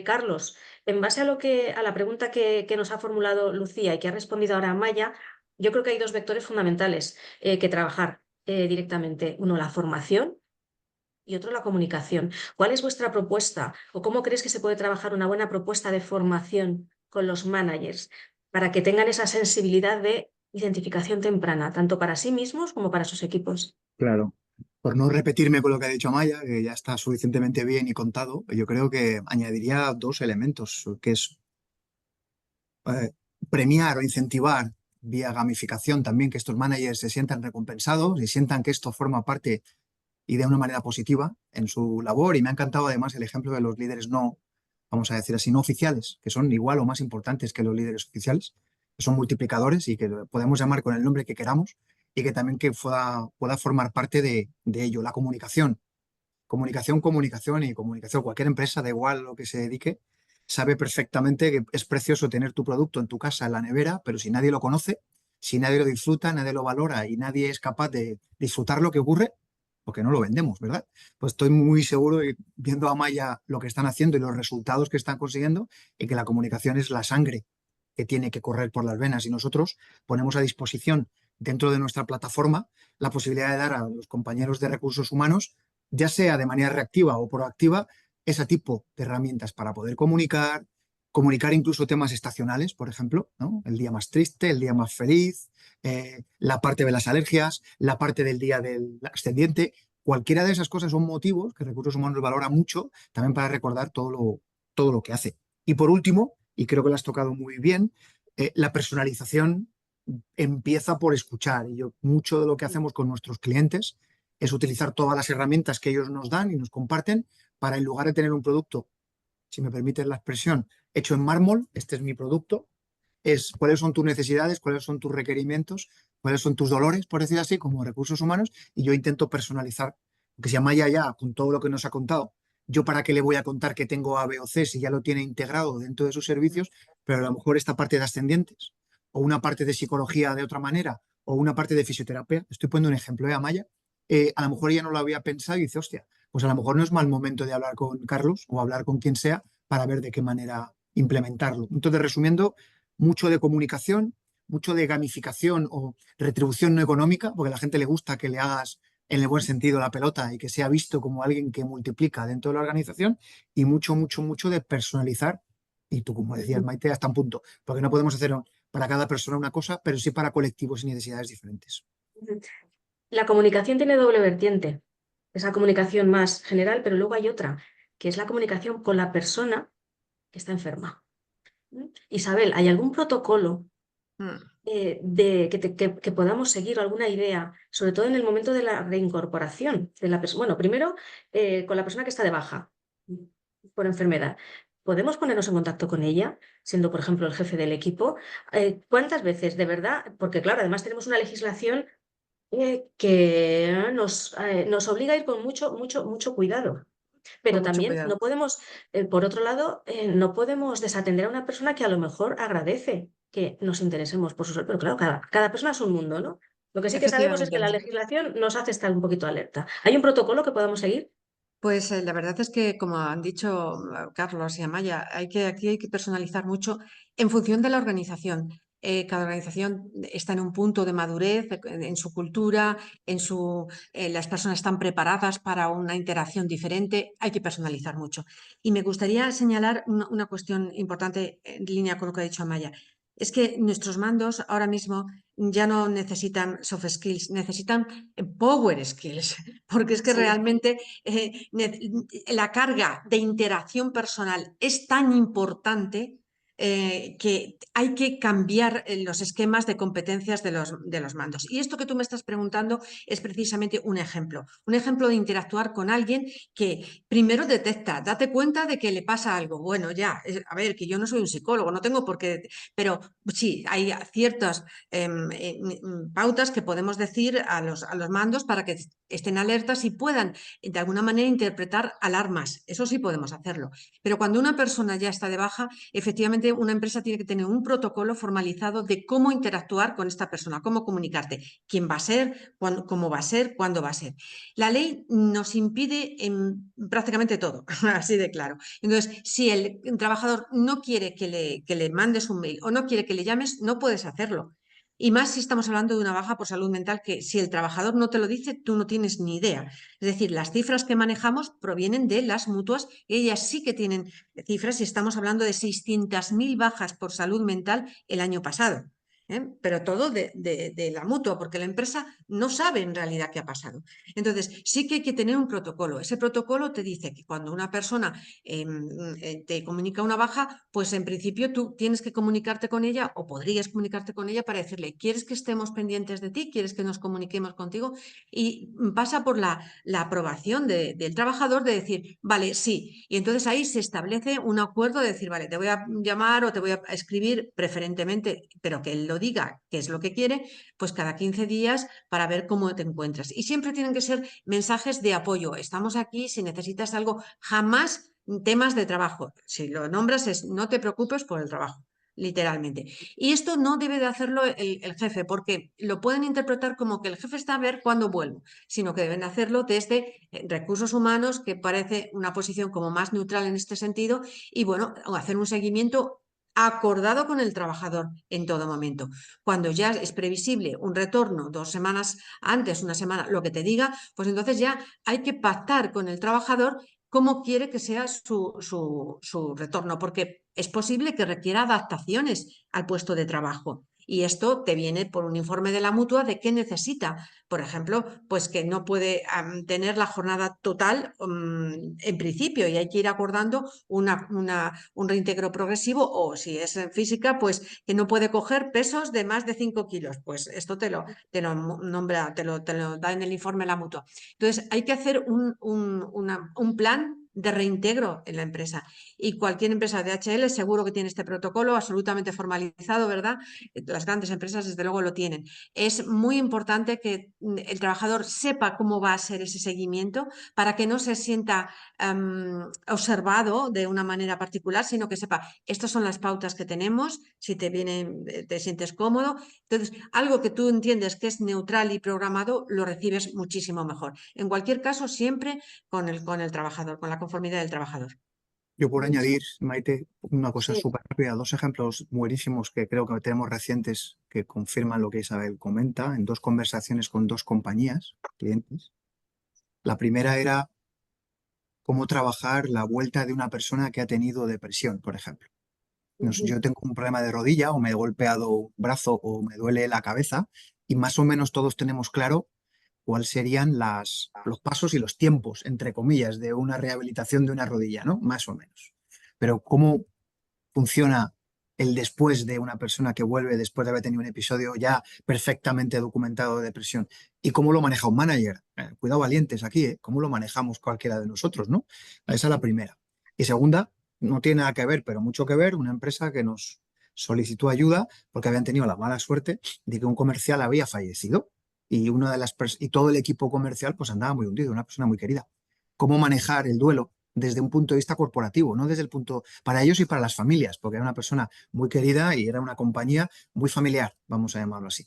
Carlos, en base a la pregunta que nos ha formulado Lucía y que ha respondido ahora Maya, yo creo que hay dos vectores fundamentales que trabajar directamente. Uno, la formación y otro, la comunicación. ¿Cuál es vuestra propuesta o cómo crees que se puede trabajar una buena propuesta de formación con los managers para que tengan esa sensibilidad de identificación temprana, tanto para sí mismos como para sus equipos? Claro. Por no repetirme con lo que ha dicho Amaya, que ya está suficientemente bien y contado, yo creo que añadiría dos elementos, que es premiar o incentivar vía gamificación también que estos managers se sientan recompensados y sientan que esto forma parte y de una manera positiva en su labor. Y me ha encantado además el ejemplo de los líderes no, vamos a decir así, no oficiales, que son igual o más importantes que los líderes oficiales, que son multiplicadores y que podemos llamar con el nombre que queramos y que también que pueda formar parte de ello. La comunicación. Comunicación, comunicación y comunicación. Cualquier empresa, da igual lo que se dedique, sabe perfectamente que es precioso tener tu producto en tu casa, en la nevera, pero si nadie lo conoce, si nadie lo disfruta, nadie lo valora y nadie es capaz de disfrutar lo que ocurre, porque no lo vendemos, ¿verdad? Pues estoy muy seguro, viendo a Maya lo que están haciendo y los resultados que están consiguiendo, y que la comunicación es la sangre que tiene que correr por las venas y nosotros ponemos a disposición dentro de nuestra plataforma la posibilidad de dar a los compañeros de recursos humanos, ya sea de manera reactiva o proactiva, ese tipo de herramientas para poder comunicar, comunicar incluso temas estacionales, por ejemplo, ¿no? El día más triste, el día más feliz, la parte de las alergias, la parte del día del ascendiente. Cualquiera de esas cosas son motivos que Recursos Humanos valora mucho también para recordar todo lo que hace. Y por último, y creo que lo has tocado muy bien, la personalización empieza por escuchar. Y mucho de lo que hacemos con nuestros clientes es utilizar todas las herramientas que ellos nos dan y nos comparten para, en lugar de tener un producto, si me permites la expresión, hecho en mármol, este es mi producto, es cuáles son tus necesidades, cuáles son tus requerimientos, cuáles son tus dolores, por decir así, como Recursos Humanos, y yo intento personalizar. Porque si Amaya ya, con todo lo que nos ha contado, yo para qué le voy a contar que tengo A, B o C si ya lo tiene integrado dentro de sus servicios, pero a lo mejor esta parte de ascendientes, o una parte de psicología de otra manera, o una parte de fisioterapia, estoy poniendo un ejemplo, Amaya, a lo mejor ella no lo había pensado y dice, hostia, pues a lo mejor no es mal momento de hablar con Carlos o hablar con quien sea para ver de qué manera implementarlo. Entonces, resumiendo, mucho de comunicación, mucho de gamificación o retribución no económica, porque a la gente le gusta que le hagas en el buen sentido la pelota y que sea visto como alguien que multiplica dentro de la organización, y mucho, mucho, mucho de personalizar. Y tú, como decías, Maite, hasta un punto, porque no podemos hacer para cada persona una cosa, pero sí para colectivos y necesidades diferentes. La comunicación tiene doble vertiente. Esa comunicación más general, pero luego hay otra, que es la comunicación con la persona que está enferma. Isabel, ¿hay algún protocolo que podamos seguir, alguna idea, sobre todo en el momento de la reincorporación de la persona? Bueno, primero con la persona que está de baja por enfermedad. ¿Podemos ponernos en contacto con ella, siendo, por ejemplo, el jefe del equipo? ¿Cuántas veces, de verdad? Porque, claro, además tenemos una legislación que nos obliga a ir con mucho, mucho, mucho cuidado. Pero Con mucho también cuidado. no podemos, por otro lado, no podemos desatender a una persona que a lo mejor agradece que nos interesemos por su salud. Pero claro, cada persona es un mundo, ¿no? Lo que sí que sabemos es que Efectivamente. la legislación nos hace estar un poquito alerta. ¿Hay un protocolo que podamos seguir? Pues la verdad es que, como han dicho Carlos y Amaya, aquí hay que personalizar mucho en función de la organización. Cada organización está en un punto de madurez en su cultura, las personas están preparadas para una interacción diferente, hay que personalizar mucho. Y me gustaría señalar una cuestión importante en línea con lo que ha dicho Amaya. Es que nuestros mandos ahora mismo ya no necesitan soft skills, necesitan power skills, porque es que Sí. realmente la carga de interacción personal es tan importante que hay que cambiar los esquemas de competencias de los mandos. Y esto que tú me estás preguntando es precisamente un ejemplo de interactuar con alguien que primero detecta, date cuenta de que le pasa algo. Bueno, ya, a ver, que yo no soy un psicólogo, no tengo por qué, pero sí, hay ciertas pautas que podemos decir a los mandos para que estén alertas y puedan de alguna manera interpretar alarmas. Eso sí podemos hacerlo. Pero cuando una persona ya está de baja, efectivamente una empresa tiene que tener un protocolo formalizado de cómo interactuar con esta persona, cómo comunicarte, quién va a ser, cómo va a ser, cuándo va a ser. La ley nos impide en prácticamente todo, así de claro. Entonces, si el trabajador no quiere que le mandes un mail o no quiere que le llames, no puedes hacerlo. Y más si estamos hablando de una baja por salud mental que si el trabajador no te lo dice, tú no tienes ni idea. Es decir, las cifras que manejamos provienen de las mutuas, ellas sí que tienen cifras y estamos hablando de 600.000 bajas por salud mental el año pasado. Pero todo de la mutua, porque la empresa no sabe en realidad qué ha pasado. Entonces, sí que hay que tener un protocolo. Ese protocolo te dice que cuando una persona te comunica una baja, pues en principio tú tienes que comunicarte con ella o podrías comunicarte con ella para decirle, ¿quieres que estemos pendientes de ti? ¿Quieres que nos comuniquemos contigo? Y pasa por la aprobación del trabajador de decir, vale, sí. Y entonces ahí se establece un acuerdo de decir, vale, te voy a llamar o te voy a escribir preferentemente, pero que él lo diga, que es lo que quiere, pues cada 15 días para ver cómo te encuentras. Y siempre tienen que ser mensajes de apoyo. Estamos aquí, si necesitas algo, jamás temas de trabajo. Si lo nombras es no te preocupes por el trabajo, literalmente. Y esto no debe de hacerlo el jefe, porque lo pueden interpretar como que el jefe está a ver cuándo vuelvo, sino que deben hacerlo desde recursos humanos, que parece una posición como más neutral en este sentido, y bueno, hacer un seguimiento acordado con el trabajador en todo momento. Cuando ya es previsible un retorno 2 semanas antes, una semana, lo que te diga, pues entonces ya hay que pactar con el trabajador cómo quiere que sea su retorno, porque es posible que requiera adaptaciones al puesto de trabajo. Y esto te viene por un informe de la mutua de qué necesita. Por ejemplo, pues que no puede tener la jornada total en principio y hay que ir acordando un reintegro progresivo, o si es en física, pues que no puede coger pesos de más de 5 kilos. Pues esto te lo nombra, te lo da en el informe la mutua. Entonces, hay que hacer un plan de reintegro en la empresa. Y cualquier empresa de DHL seguro que tiene este protocolo absolutamente formalizado, ¿verdad? Las grandes empresas, desde luego, lo tienen. Es muy importante que el trabajador sepa cómo va a ser ese seguimiento para que no se sienta observado de una manera particular, sino que sepa, estas son las pautas que tenemos, si te sientes cómodo. Entonces, algo que tú entiendes que es neutral y programado, lo recibes muchísimo mejor. En cualquier caso, siempre con el trabajador, con la conformidad del trabajador. Yo por añadir, Maite, una cosa Sí. súper rápida, dos ejemplos buenísimos que creo que tenemos recientes que confirman lo que Isabel comenta en dos conversaciones con dos compañías, clientes. La primera era cómo trabajar la vuelta de una persona que ha tenido depresión, por ejemplo. Yo tengo un problema de rodilla o me he golpeado un brazo o me duele la cabeza y más o menos todos tenemos claro cuáles serían los pasos y los tiempos, entre comillas, de una rehabilitación de una rodilla, ¿no? Más o menos. Pero cómo funciona el después de una persona que vuelve después de haber tenido un episodio ya perfectamente documentado de depresión y cómo lo maneja un manager. Cuidado valientes aquí, ¿eh? Cómo lo manejamos cualquiera de nosotros, ¿no? Esa es la primera. Y segunda, no tiene nada que ver, pero mucho que ver, una empresa que nos solicitó ayuda porque habían tenido la mala suerte de que un comercial había fallecido y y todo el equipo comercial pues andaba muy hundido, una persona muy querida. ¿Cómo manejar el duelo desde un punto de vista corporativo, no desde el punto para ellos y para las familias, porque era una persona muy querida y era una compañía muy familiar, vamos a llamarlo así?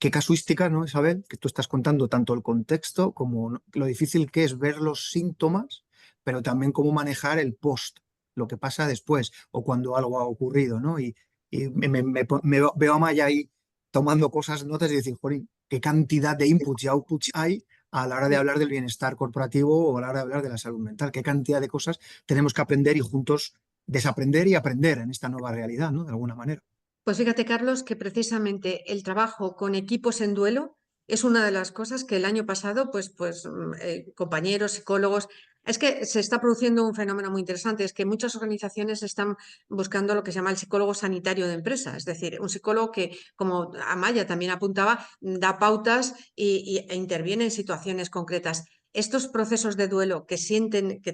Qué casuística, ¿no, Isabel? Que tú estás contando tanto el contexto como lo difícil que es ver los síntomas, pero también cómo manejar el post, lo que pasa después o cuando algo ha ocurrido, ¿no? Y veo a Maya ahí tomando cosas, notas y decir, jolín, qué cantidad de inputs y outputs hay a la hora de hablar del bienestar corporativo o a la hora de hablar de la salud mental. Qué cantidad de cosas tenemos que aprender y juntos desaprender y aprender en esta nueva realidad, ¿no? De alguna manera. Pues fíjate, Carlos, que precisamente el trabajo con equipos en duelo es una de las cosas que el año pasado, compañeros, psicólogos, es que se está produciendo un fenómeno muy interesante, es que muchas organizaciones están buscando lo que se llama el psicólogo sanitario de empresa, es decir, un psicólogo que, como Amaya también apuntaba, da pautas e interviene en situaciones concretas. Estos procesos de duelo que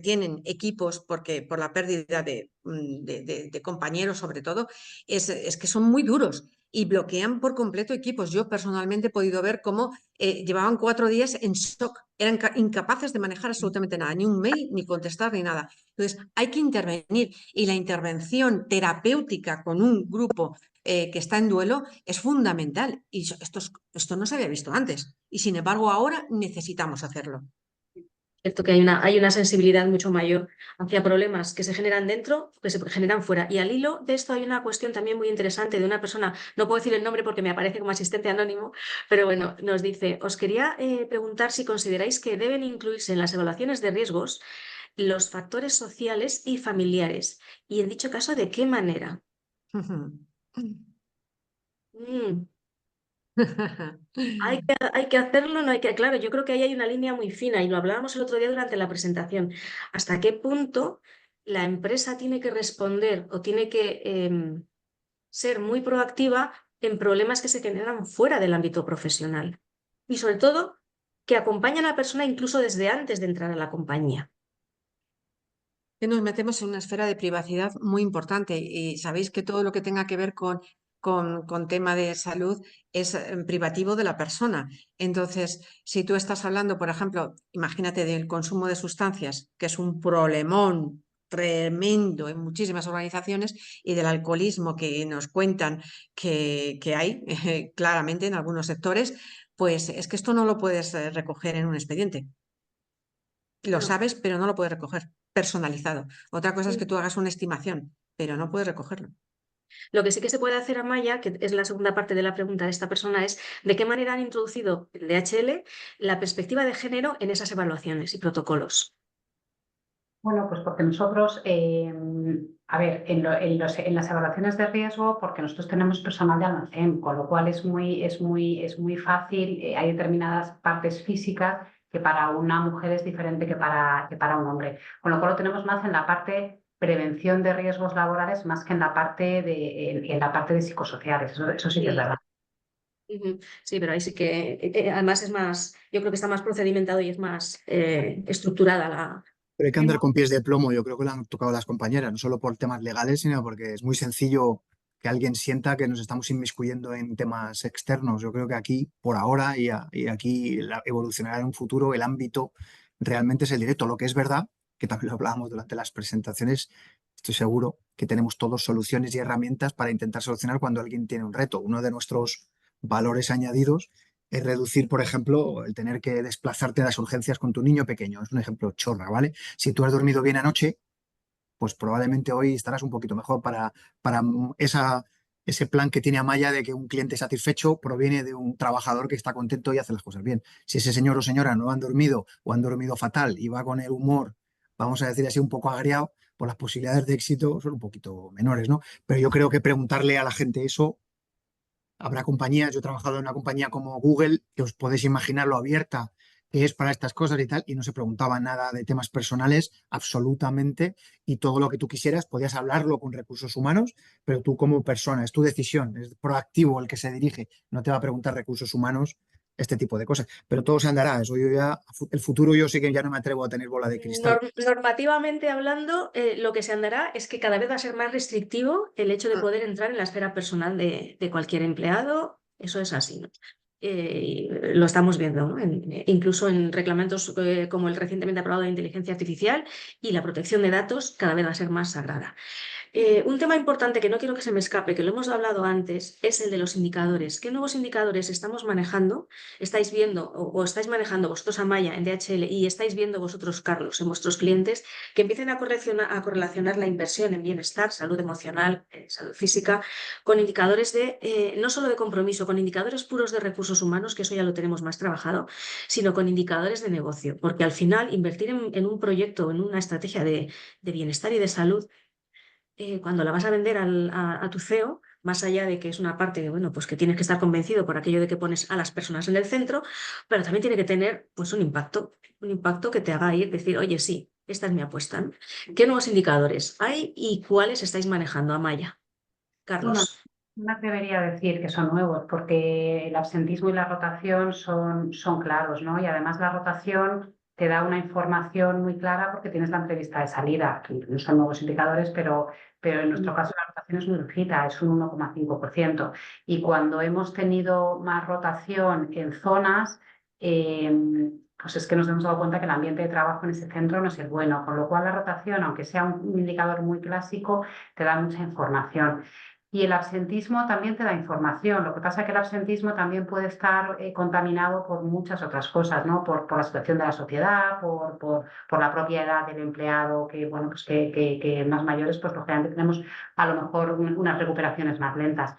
tienen equipos por la pérdida de compañeros, sobre todo, es que son muy duros y bloquean por completo equipos. Yo personalmente he podido ver cómo llevaban 4 días en shock, eran incapaces de manejar absolutamente nada, ni un mail, ni contestar, ni nada. Entonces, hay que intervenir y la intervención terapéutica con un grupo que está en duelo es fundamental y esto no se había visto antes y sin embargo ahora necesitamos hacerlo. Cierto que hay una sensibilidad mucho mayor hacia problemas que se generan dentro que se generan fuera. Y al hilo de esto hay una cuestión también muy interesante de una persona, no puedo decir el nombre porque me aparece como asistente anónimo, pero bueno, nos dice, os quería preguntar si consideráis que deben incluirse en las evaluaciones de riesgos los factores sociales y familiares. Y en dicho caso, ¿de qué manera? Mm, hay que hacerlo, no hay que. Claro, yo creo que ahí hay una línea muy fina y lo hablábamos el otro día durante la presentación. ¿Hasta qué punto la empresa tiene que responder o tiene que ser muy proactiva en problemas que se generan fuera del ámbito profesional? Y sobre todo, que acompaña a la persona incluso desde antes de entrar a la compañía. Que nos metemos en una esfera de privacidad muy importante y sabéis que todo lo que tenga que ver con tema de salud es privativo de la persona. Entonces, si tú estás hablando, por ejemplo, imagínate del consumo de sustancias, que es un problemón tremendo en muchísimas organizaciones, y del alcoholismo que nos cuentan que hay claramente en algunos sectores, pues es que esto no lo puedes recoger en un expediente. Lo No. sabes, pero no lo puedes recoger personalizado. Otra cosa es que tú hagas una estimación, pero no puedes recogerlo. Lo que sí que se puede hacer, Amaya, que es la segunda parte de la pregunta de esta persona, es de qué manera han introducido el DHL la perspectiva de género en esas evaluaciones y protocolos. Bueno, pues porque nosotros, a ver, en las evaluaciones de riesgo, porque nosotros tenemos personal de almacén, con lo cual es muy fácil, hay determinadas partes físicas que para una mujer es diferente que para un hombre. Con lo cual lo tenemos más en la parte prevención de riesgos laborales más que en la parte de psicosociales. Eso sí que es Sí. verdad. Ujú. Sí, pero ahí sí que además es más, yo creo que está más procedimentado y es más estructurada la... Pero hay que andar con pies de plomo, yo creo que lo han tocado las compañeras, no solo por temas legales, sino porque es muy sencillo que alguien sienta que nos estamos inmiscuyendo en temas externos. Yo creo que aquí, por ahora, y aquí evolucionará en un futuro, el ámbito realmente es el directo. Lo que es verdad, que también lo hablábamos durante las presentaciones, estoy seguro que tenemos todos soluciones y herramientas para intentar solucionar cuando alguien tiene un reto. Uno de nuestros valores añadidos es reducir, por ejemplo, el tener que desplazarte a las urgencias con tu niño pequeño. Es un ejemplo chorra, ¿vale? Si tú has dormido bien anoche, pues probablemente hoy estarás un poquito mejor para ese plan que tiene Amaya de que un cliente satisfecho proviene de un trabajador que está contento y hace las cosas bien. Si ese señor o señora no han dormido o han dormido fatal y va con el humor, vamos a decir así, un poco agriado, pues las posibilidades de éxito son un poquito menores, ¿no? Pero yo creo que preguntarle a la gente eso. Habrá compañías, yo he trabajado en una compañía como Google, que os podéis imaginar lo abierta que es para estas cosas y tal, y no se preguntaba nada de temas personales, absolutamente, y todo lo que tú quisieras podías hablarlo con recursos humanos, pero tú como persona, es tu decisión, es proactivo el que se dirige, no te va a preguntar recursos humanos este tipo de cosas, pero todo se andará, eso yo ya, el futuro yo sí que ya no me atrevo a tener bola de cristal. Normativamente hablando, lo que se andará es que cada vez va a ser más restrictivo el hecho de Mm. poder entrar en la esfera personal de cualquier empleado. Eso es así, ¿no? Lo estamos viendo, ¿no? Incluso en reglamentos como el recientemente aprobado de inteligencia artificial y la protección de datos cada vez va a ser más sagrada. Un tema importante que no quiero que se me escape, que lo hemos hablado antes, es el de los indicadores. ¿Qué nuevos indicadores estamos manejando? ¿Estáis viendo o estáis manejando vosotros, Amaya, en DHL y estáis viendo vosotros, Carlos, en vuestros clientes, que empiecen a correlacionar la inversión en bienestar, salud emocional, salud física, con indicadores no solo de compromiso, con indicadores puros de recursos humanos, que eso ya lo tenemos más trabajado, sino con indicadores de negocio? Porque al final, invertir en un proyecto, en una estrategia de bienestar y de salud, cuando la vas a vender a tu CEO, más allá de que es una parte, bueno, pues que tienes que estar convencido por aquello de que pones a las personas en el centro, pero también tiene que tener pues un impacto que te haga ir, decir, oye, sí, esta es mi apuesta, ¿no? ¿Qué nuevos indicadores hay y cuáles estáis manejando, Amaya? Bueno, Carlos. no me atrevería a decir que son nuevos, porque el absentismo y la rotación son claros, ¿no? Y además la rotación te da una información muy clara porque tienes la entrevista de salida, que no son nuevos indicadores, pero en nuestro caso la rotación es muy bajita, es un 1,5%. Y cuando hemos tenido más rotación en zonas, pues es que nos hemos dado cuenta que el ambiente de trabajo en ese centro no es el bueno, con lo cual la rotación, aunque sea un indicador muy clásico, te da mucha información. Y el absentismo también te da información. Lo que pasa es que el absentismo también puede estar contaminado por muchas otras cosas, ¿no? Por la situación de la sociedad, por la propia edad del empleado, que, bueno, pues que más mayores, pues lógicamente tenemos a lo mejor unas recuperaciones más lentas.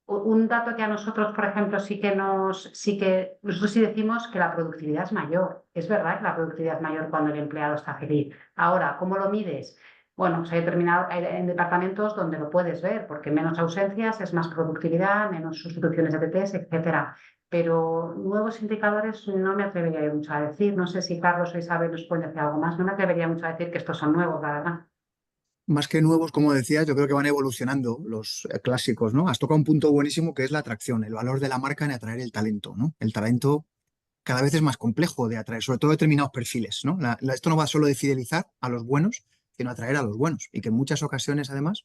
Un dato que a nosotros, por ejemplo, nosotros sí decimos que la productividad es mayor. Es verdad que la productividad es mayor cuando el empleado está feliz. Ahora, ¿cómo lo mides? Bueno, pues hay en departamentos donde lo puedes ver, porque menos ausencias es más productividad, menos sustituciones de TTs, etcétera. Pero nuevos indicadores no me atrevería mucho a decir. No sé si Carlos o Isabel nos pueden decir algo más. No me atrevería mucho a decir que estos son nuevos, la verdad. Más que nuevos, como decías, yo creo que van evolucionando los clásicos, ¿no? Has tocado un punto buenísimo que es la atracción, el valor de la marca en atraer el talento, ¿no? El talento cada vez es más complejo de atraer, sobre todo determinados perfiles, ¿no? Esto no va solo de fidelizar a los buenos, sino atraer a los buenos. Y que en muchas ocasiones, además,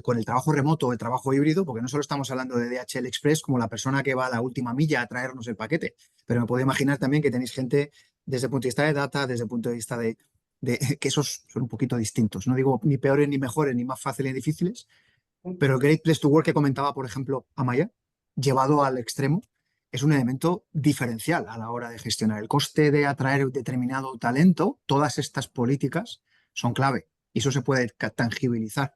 con el trabajo remoto o el trabajo híbrido, porque no solo estamos hablando de DHL Express como la persona que va a la última milla a traernos el paquete, pero me puedo imaginar también que tenéis gente desde el punto de vista de data, desde el punto de vista de que esos son un poquito distintos. No digo ni peores ni mejores, ni más fáciles ni difíciles, pero el Great Place to Work que comentaba, por ejemplo, Amaya, llevado al extremo, es un elemento diferencial a la hora de gestionar el coste de atraer determinado talento. Todas estas políticas son clave y eso se puede tangibilizar.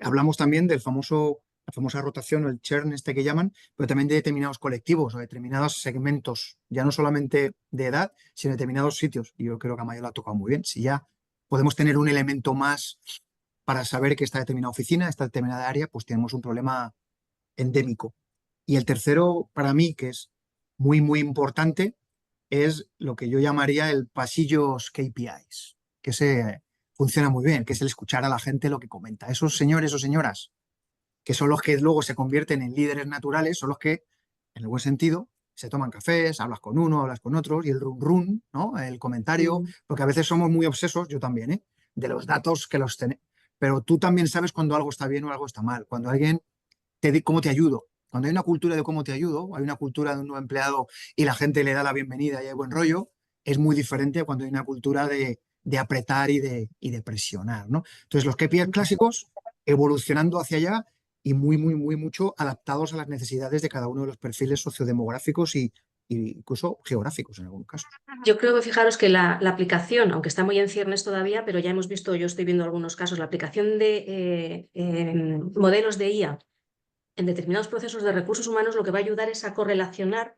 Hablamos también del famoso la famosa rotación o el churn este que llaman, pero también de determinados colectivos o determinados segmentos, ya no solamente de edad, sino de determinados sitios. Y yo creo que a Amaya lo ha tocado muy bien. Si ya podemos tener un elemento más para saber que esta determinada oficina, esta determinada área, pues tenemos un problema endémico. Y el tercero, para mí, que es muy, muy importante, es lo que yo llamaría el pasillos KPIs, que se funciona muy bien, que es el escuchar a la gente lo que comenta. Esos señores o señoras que son los que luego se convierten en líderes naturales, son los que, en el buen sentido, se toman cafés, hablas con uno, hablas con otros, y el run run, ¿no? El comentario, porque a veces somos muy obsesos, yo también, ¿eh? De los datos que los tenemos. Pero tú también sabes cuando algo está bien o algo está mal, cuando alguien te dice cómo te ayudo. Cuando hay una cultura de cómo te ayudo, hay una cultura de un nuevo empleado y la gente le da la bienvenida y hay buen rollo, es muy diferente a cuando hay una cultura de apretar y de presionar, ¿no? Entonces, los KPIs clásicos evolucionando hacia allá y muy, muy, muy mucho adaptados a las necesidades de cada uno de los perfiles sociodemográficos y incluso geográficos en algunos casos. Yo creo que fijaros que la aplicación, aunque está muy en ciernes todavía, pero ya hemos visto, yo estoy viendo algunos casos, la aplicación de modelos de IA en determinados procesos de recursos humanos lo que va a ayudar es a correlacionar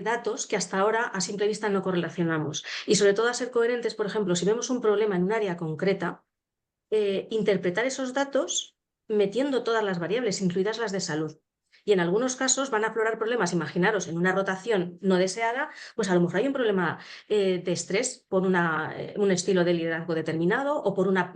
datos que hasta ahora a simple vista no correlacionamos. Y sobre todo a ser coherentes, por ejemplo, si vemos un problema en un área concreta, interpretar esos datos metiendo todas las variables, incluidas las de salud. Y en algunos casos van a aflorar problemas, imaginaros, en una rotación no deseada, pues a lo mejor hay un problema de estrés por un estilo de liderazgo determinado o por una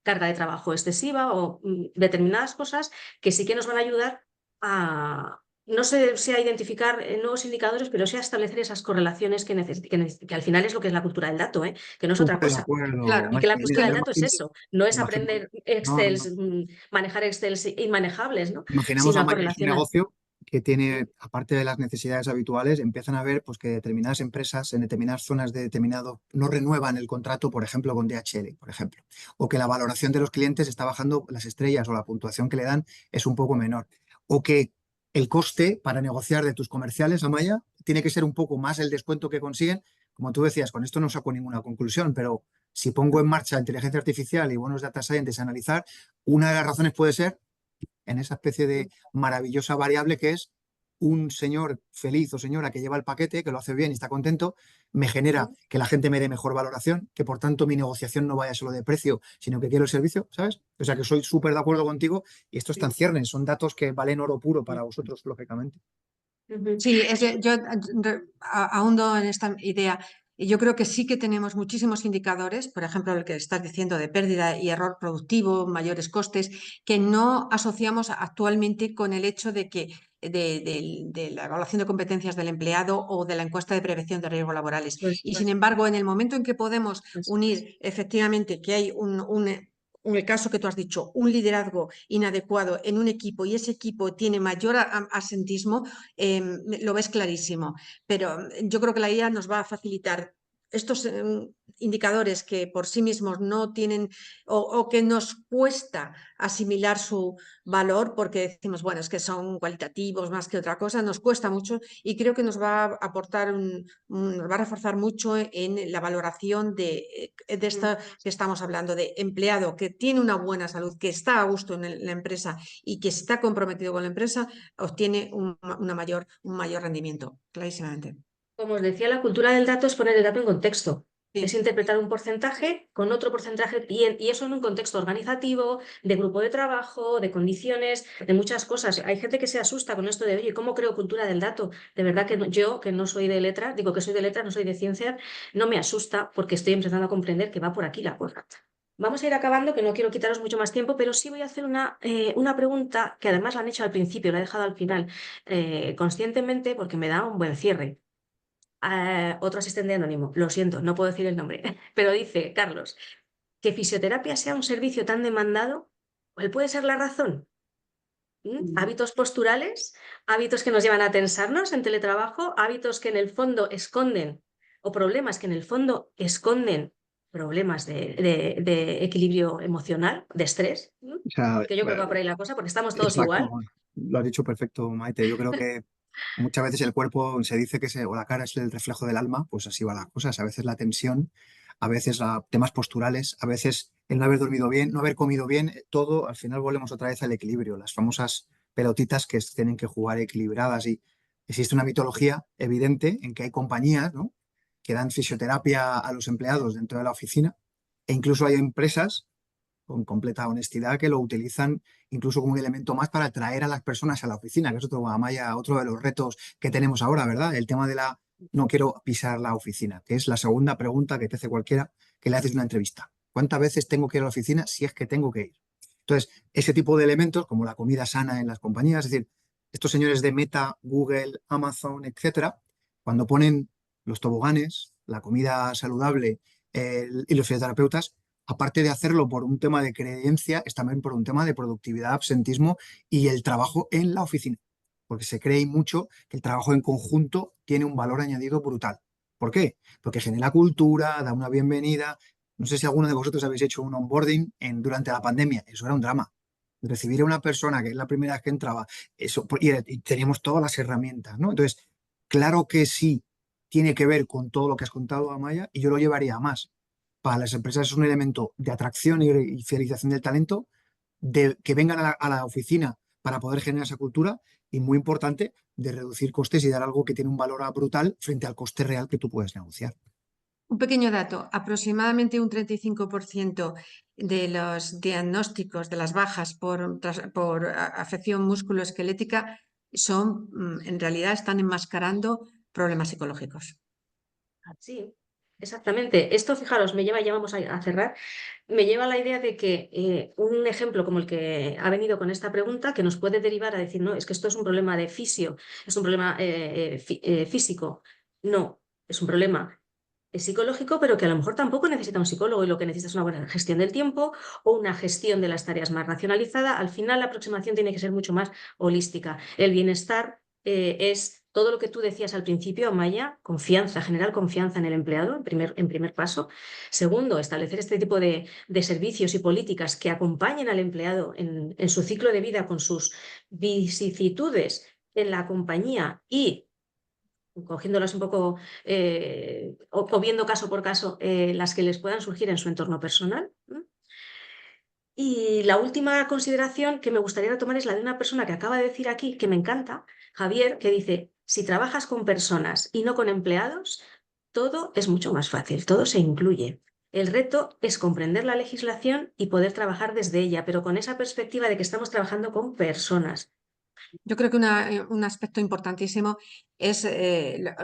carga de trabajo excesiva o determinadas cosas que sí que nos van a ayudar a, no sé si a identificar nuevos indicadores, pero sí a establecer esas correlaciones que al final es lo que es la cultura del dato, que no es otra Súper de cosa. acuerdo, Claro. Y que la Maite. Mira, cultura yo del dato es eso, no es imagino, aprender no, no, Excel, no. manejar Excel inmanejables, ¿no? Imaginamos Sino a a Maya, es un correlacionar. negocio que tiene, aparte de las necesidades habituales, empiezan a ver pues, que determinadas empresas en determinadas zonas de determinado no renuevan el contrato, por ejemplo, con DHL, por ejemplo, o que la valoración de los clientes está bajando las estrellas o la puntuación que le dan es un poco menor, o que el coste para negociar de tus comerciales, Amaya, tiene que ser un poco más el descuento que consiguen. Como tú decías, con esto no saco ninguna conclusión, pero si pongo en marcha inteligencia artificial y buenos data scientists a analizar, una de las razones puede ser en esa especie de maravillosa variable que es un señor feliz o señora que lleva el paquete, que lo hace bien y está contento, me genera que la gente me dé mejor valoración, que por tanto mi negociación no vaya solo de precio, sino que quiero el servicio, ¿sabes? O sea que soy súper de acuerdo contigo y esto está en ciernes, son datos que valen oro puro para vosotros, lógicamente. Sí, yo ahondo en esta idea. Y yo creo que sí que tenemos muchísimos indicadores, por ejemplo, el que estás diciendo de pérdida y error productivo, mayores costes, que no asociamos actualmente con el hecho de que de la evaluación de competencias del empleado o de la encuesta de prevención de riesgos laborales. Pues, Y sin embargo, en el momento en que podemos unir efectivamente que hay en el caso que tú has dicho, un liderazgo inadecuado en un equipo y ese equipo tiene mayor asentismo, lo ves clarísimo. Pero yo creo que la IA nos va a facilitar estos indicadores que por sí mismos no tienen o que nos cuesta asimilar su valor porque decimos, bueno, es que son cualitativos más que otra cosa, nos cuesta mucho y creo que nos va a aportar, nos va a reforzar mucho en la valoración de esto que estamos hablando, de empleado que tiene una buena salud, que está a gusto en la empresa y que está comprometido con la empresa, obtiene un mayor rendimiento, clarísimamente. como os decía, la cultura del dato es poner el dato en contexto. Sí. Es interpretar un porcentaje con otro porcentaje y eso en un contexto organizativo, de grupo de trabajo, de condiciones, de muchas cosas. Hay gente que se asusta con esto de, oye, ¿cómo creo cultura del dato? De verdad que yo, que no soy de letras, digo que soy de letras, no soy de ciencias, no me asusta porque estoy empezando a comprender que va por aquí la cosa. Vamos a ir acabando, que no quiero quitaros mucho más tiempo, pero sí voy a hacer una pregunta que además la han hecho al principio, la he dejado al final, conscientemente porque me da un buen cierre. Otro asistente anónimo, lo siento, no puedo decir el nombre, pero dice, Carlos, que fisioterapia sea un servicio tan demandado, ¿cuál puede ser la razón? Hábitos posturales, hábitos que nos llevan a tensarnos en teletrabajo, hábitos que en el fondo esconden, o problemas que en el fondo esconden problemas de equilibrio emocional, de estrés, O sea, que yo creo que va por ahí la cosa, porque estamos todos exacto, igual. lo has dicho perfecto, Maite. Yo creo que muchas veces el cuerpo se dice que o la cara es el reflejo del alma, pues así va las cosas. A veces la tensión, a veces temas posturales, a veces el no haber dormido bien, no haber comido bien, todo, al final volvemos otra vez al equilibrio, las famosas pelotitas que tienen que jugar equilibradas. Y existe una mitología evidente en que hay compañías, ¿no?, que dan fisioterapia a los empleados dentro de la oficina, e incluso hay empresas con completa honestidad que lo utilizan incluso como un elemento más para atraer a las personas a la oficina, que es otro, Amaya, otro de los retos que tenemos ahora, ¿verdad? El tema de la no quiero pisar la oficina, que es la segunda pregunta que te hace cualquiera que le haces una entrevista. ¿Cuántas veces tengo que ir a la oficina si es que tengo que ir? Entonces, ese tipo de elementos, como la comida sana en las compañías, es decir, estos señores de Meta, Google, Amazon, etcétera, cuando ponen los toboganes, la comida saludable y los fisioterapeutas, aparte de hacerlo por un tema de creencia, es también por un tema de productividad, absentismo y el trabajo en la oficina. Porque se cree mucho que el trabajo en conjunto tiene un valor añadido brutal. ¿Por qué? Porque genera cultura, da una bienvenida. No sé si alguno de vosotros habéis hecho un onboarding durante la pandemia. Eso era un drama. Recibir a una persona que es la primera vez que entraba, eso, y teníamos todas las herramientas, ¿no? Entonces, claro que sí tiene que ver con todo lo que has contado, Amaya, y yo lo llevaría a más. Para las empresas es un elemento de atracción y fidelización del talento, de que vengan a la oficina para poder generar esa cultura, y muy importante, de reducir costes y dar algo que tiene un valor brutal frente al coste real que tú puedes negociar. Un pequeño dato, aproximadamente un 35% de los diagnósticos de las bajas por afección musculoesquelética son, en realidad, están enmascarando problemas psicológicos. Sí, exactamente. Esto, fijaros, me lleva, ya vamos a cerrar, me lleva a la idea de que un ejemplo como el que ha venido con esta pregunta, que nos puede derivar a decir, no, es que esto es un problema de fisio, es un problema físico. No, es un problema psicológico, pero que a lo mejor tampoco necesita un psicólogo, y lo que necesita es una buena gestión del tiempo o una gestión de las tareas más racionalizada. Al final, la aproximación tiene que ser mucho más holística. El bienestar es todo lo que tú decías al principio, Amaya: confianza, generar confianza en el empleado, en primer paso. Segundo, establecer este tipo de servicios y políticas que acompañen al empleado en su ciclo de vida, con sus vicisitudes en la compañía, y cogiéndolas un poco o viendo caso por caso las que les puedan surgir en su entorno personal. Y la última consideración que me gustaría retomar es la de una persona que acaba de decir aquí, que me encanta, Javier, que dice: si trabajas con personas y no con empleados, todo es mucho más fácil, todo se incluye. El reto es comprender la legislación y poder trabajar desde ella, pero con esa perspectiva de que estamos trabajando con personas. Yo creo que un aspecto importantísimo es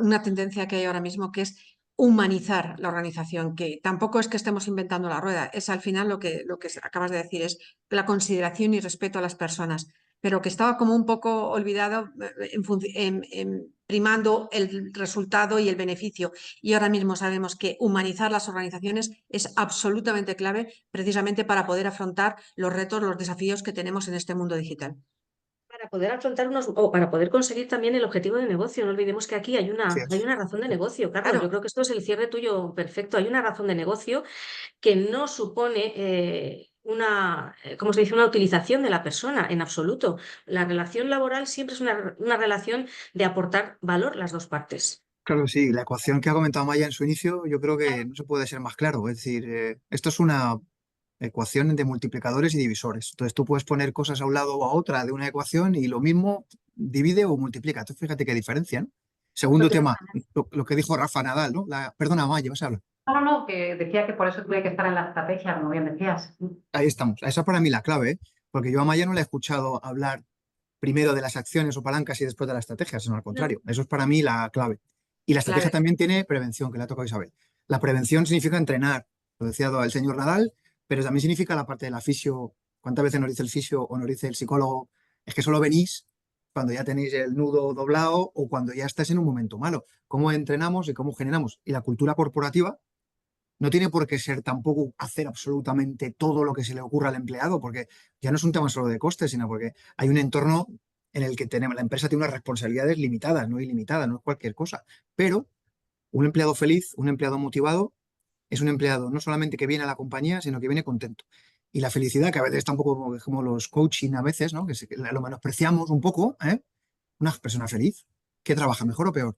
una tendencia que hay ahora mismo, que es humanizar la organización, que tampoco es que estemos inventando la rueda, es al final lo que acabas de decir, es la consideración y respeto a las personas, pero que estaba como un poco olvidado primando el resultado y el beneficio. Y ahora mismo sabemos que humanizar las organizaciones es absolutamente clave, precisamente para poder afrontar los retos, los desafíos que tenemos en este mundo digital. Para poder afrontar o para poder conseguir también el objetivo de negocio. No olvidemos que aquí hay Así hay es. una razón de negocio, Carlos. Claro. Yo creo que esto es el cierre tuyo perfecto. Hay una razón de negocio que no supone ¿cómo se dice?, una utilización de la persona en absoluto. La relación laboral siempre es una relación de aportar valor las dos partes. Claro, sí, la ecuación que ha comentado Maya en su inicio, yo creo que no se puede ser más claro. Es decir, esto es una ecuación de multiplicadores y divisores. Entonces tú puedes poner cosas a un lado o a otra de una ecuación y lo mismo divide o multiplica. Entonces fíjate qué diferencia, ¿no? Segundo tema, lo que dijo Rafa Nadal, ¿no? Perdona, Maya, vas a hablar. No, que decía que por eso tiene que estar en la estrategia, como bien decías. Ahí estamos. Esa es para mí la clave, ¿eh? Porque yo a Maya no le he escuchado hablar primero de las acciones o palancas y después de la estrategia, sino al contrario. Eso es para mí la clave. Y la estrategia Clave. también tiene prevención, que le ha tocado a Isabel. La prevención significa entrenar, lo decía el señor Nadal, pero también significa la parte del fisio. ¿Cuántas veces nos dice el fisio o nos dice el psicólogo: es que solo venís cuando ya tenéis el nudo doblado o cuando ya estáis en un momento malo? ¿Cómo entrenamos y cómo generamos? Y la cultura corporativa no tiene por qué ser tampoco hacer absolutamente todo lo que se le ocurra al empleado, porque ya no es un tema solo de costes, sino porque hay un entorno en el que la empresa tiene unas responsabilidades limitadas, no ilimitadas, no es cualquier cosa. Pero un empleado feliz, un empleado motivado, es un empleado no solamente que viene a la compañía, sino que viene contento. Y la felicidad, que a veces está un poco como los coaching a veces, ¿no?, que lo menospreciamos un poco, ¿eh? Una persona feliz, ¿que trabaja mejor o peor?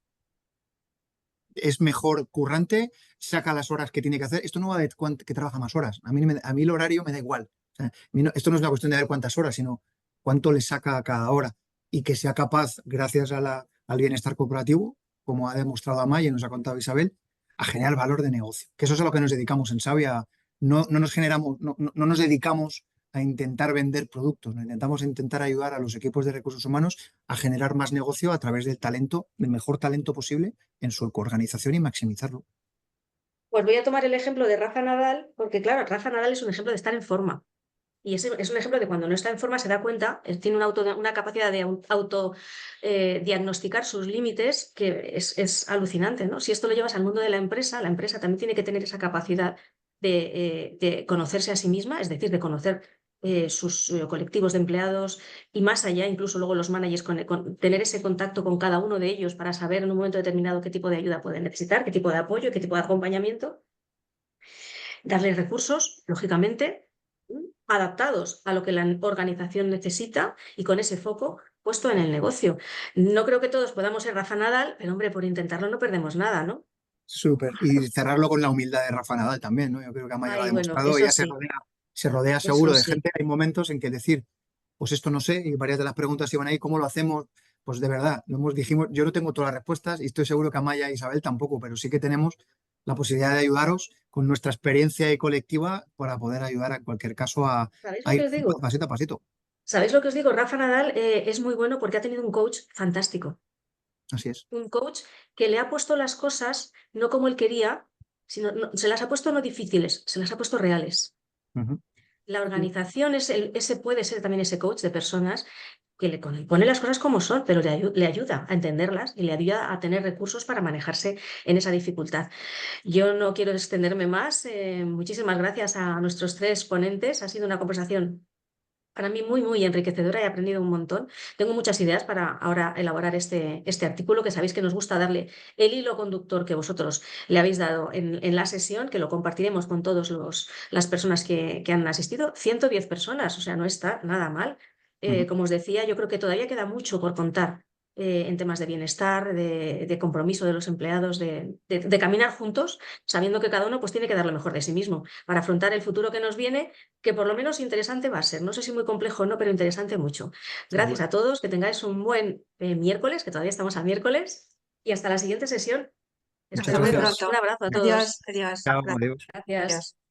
es mejor currante, saca las horas que tiene que hacer. Esto no va de que trabaja más horas. A mí el horario me da igual. O sea, esto no es una cuestión de ver cuántas horas, sino cuánto le saca a cada hora y que sea capaz, gracias al bienestar corporativo, como ha demostrado Amaya y nos ha contado Isabel, a generar valor de negocio. Que eso es a lo que nos dedicamos en Savia. No nos dedicamos a intentar vender productos, no intentamos ayudar a los equipos de recursos humanos a generar más negocio a través del talento, del mejor talento posible en su organización y maximizarlo. Pues voy a tomar el ejemplo de Rafa Nadal, porque claro, Rafa Nadal es un ejemplo de estar en forma. Y es un ejemplo de cuando no está en forma se da cuenta, tiene una capacidad de diagnosticar sus límites que es alucinante, ¿no? Si esto lo llevas al mundo de la empresa también tiene que tener esa capacidad de conocerse a sí misma, es decir, de conocer sus colectivos de empleados y más allá, incluso luego los managers, tener ese contacto con cada uno de ellos para saber en un momento determinado qué tipo de ayuda pueden necesitar, qué tipo de apoyo, qué tipo de acompañamiento, darles recursos, lógicamente, adaptados a lo que la organización necesita y con ese foco puesto en el negocio. No creo que todos podamos ser Rafa Nadal, pero hombre, por intentarlo no perdemos nada, ¿no? Súper. Y cerrarlo con la humildad de Rafa Nadal también, ¿no? Yo creo que Amaya lo ha Ay, bueno, demostrado. eso Ella sí, se rodea eso seguro de sí. gente. Hay momentos en que decir, pues esto no sé, y varias de las preguntas iban ahí, ¿cómo lo hacemos? Pues de verdad, dijimos, yo no tengo todas las respuestas y estoy seguro que Amaya e Isabel tampoco, pero sí que tenemos la posibilidad de ayudaros con nuestra experiencia y colectiva para poder ayudar en cualquier caso a ¿Sabéis lo ir que os digo? pasito a pasito. ¿Sabéis lo que os digo? Rafa Nadal es muy bueno porque ha tenido un coach fantástico. Así es. Un coach que le ha puesto las cosas no como él quería, sino se las ha puesto no difíciles, se las ha puesto reales. Ujú. La organización ese puede ser también ese coach de personas que le pone las cosas como son, pero le ayuda a entenderlas y le ayuda a tener recursos para manejarse en esa dificultad. Yo no quiero extenderme más. Muchísimas gracias a nuestros tres ponentes. Ha sido una conversación para mí muy, muy enriquecedora. He aprendido un montón. Tengo muchas ideas para ahora elaborar este artículo, que sabéis que nos gusta darle el hilo conductor que vosotros le habéis dado en la sesión, que lo compartiremos con todas las personas que han asistido. 110 personas, o sea, no está nada mal. Ujú. Como os decía, yo creo que todavía queda mucho por contar en temas de bienestar, de compromiso de los empleados, de caminar juntos, sabiendo que cada uno pues, tiene que dar lo mejor de sí mismo para afrontar el futuro que nos viene, que por lo menos interesante va a ser. No sé si muy complejo o no, pero interesante mucho. Gracias Seguro. a todos, que tengáis un buen miércoles, que todavía estamos a miércoles, y hasta la siguiente sesión. Muchas Hasta muy Estupendo. gracias. Un pronto. abrazo a Adiós, todos. adiós. Chao, Gracias. adiós. Gracias. Adiós.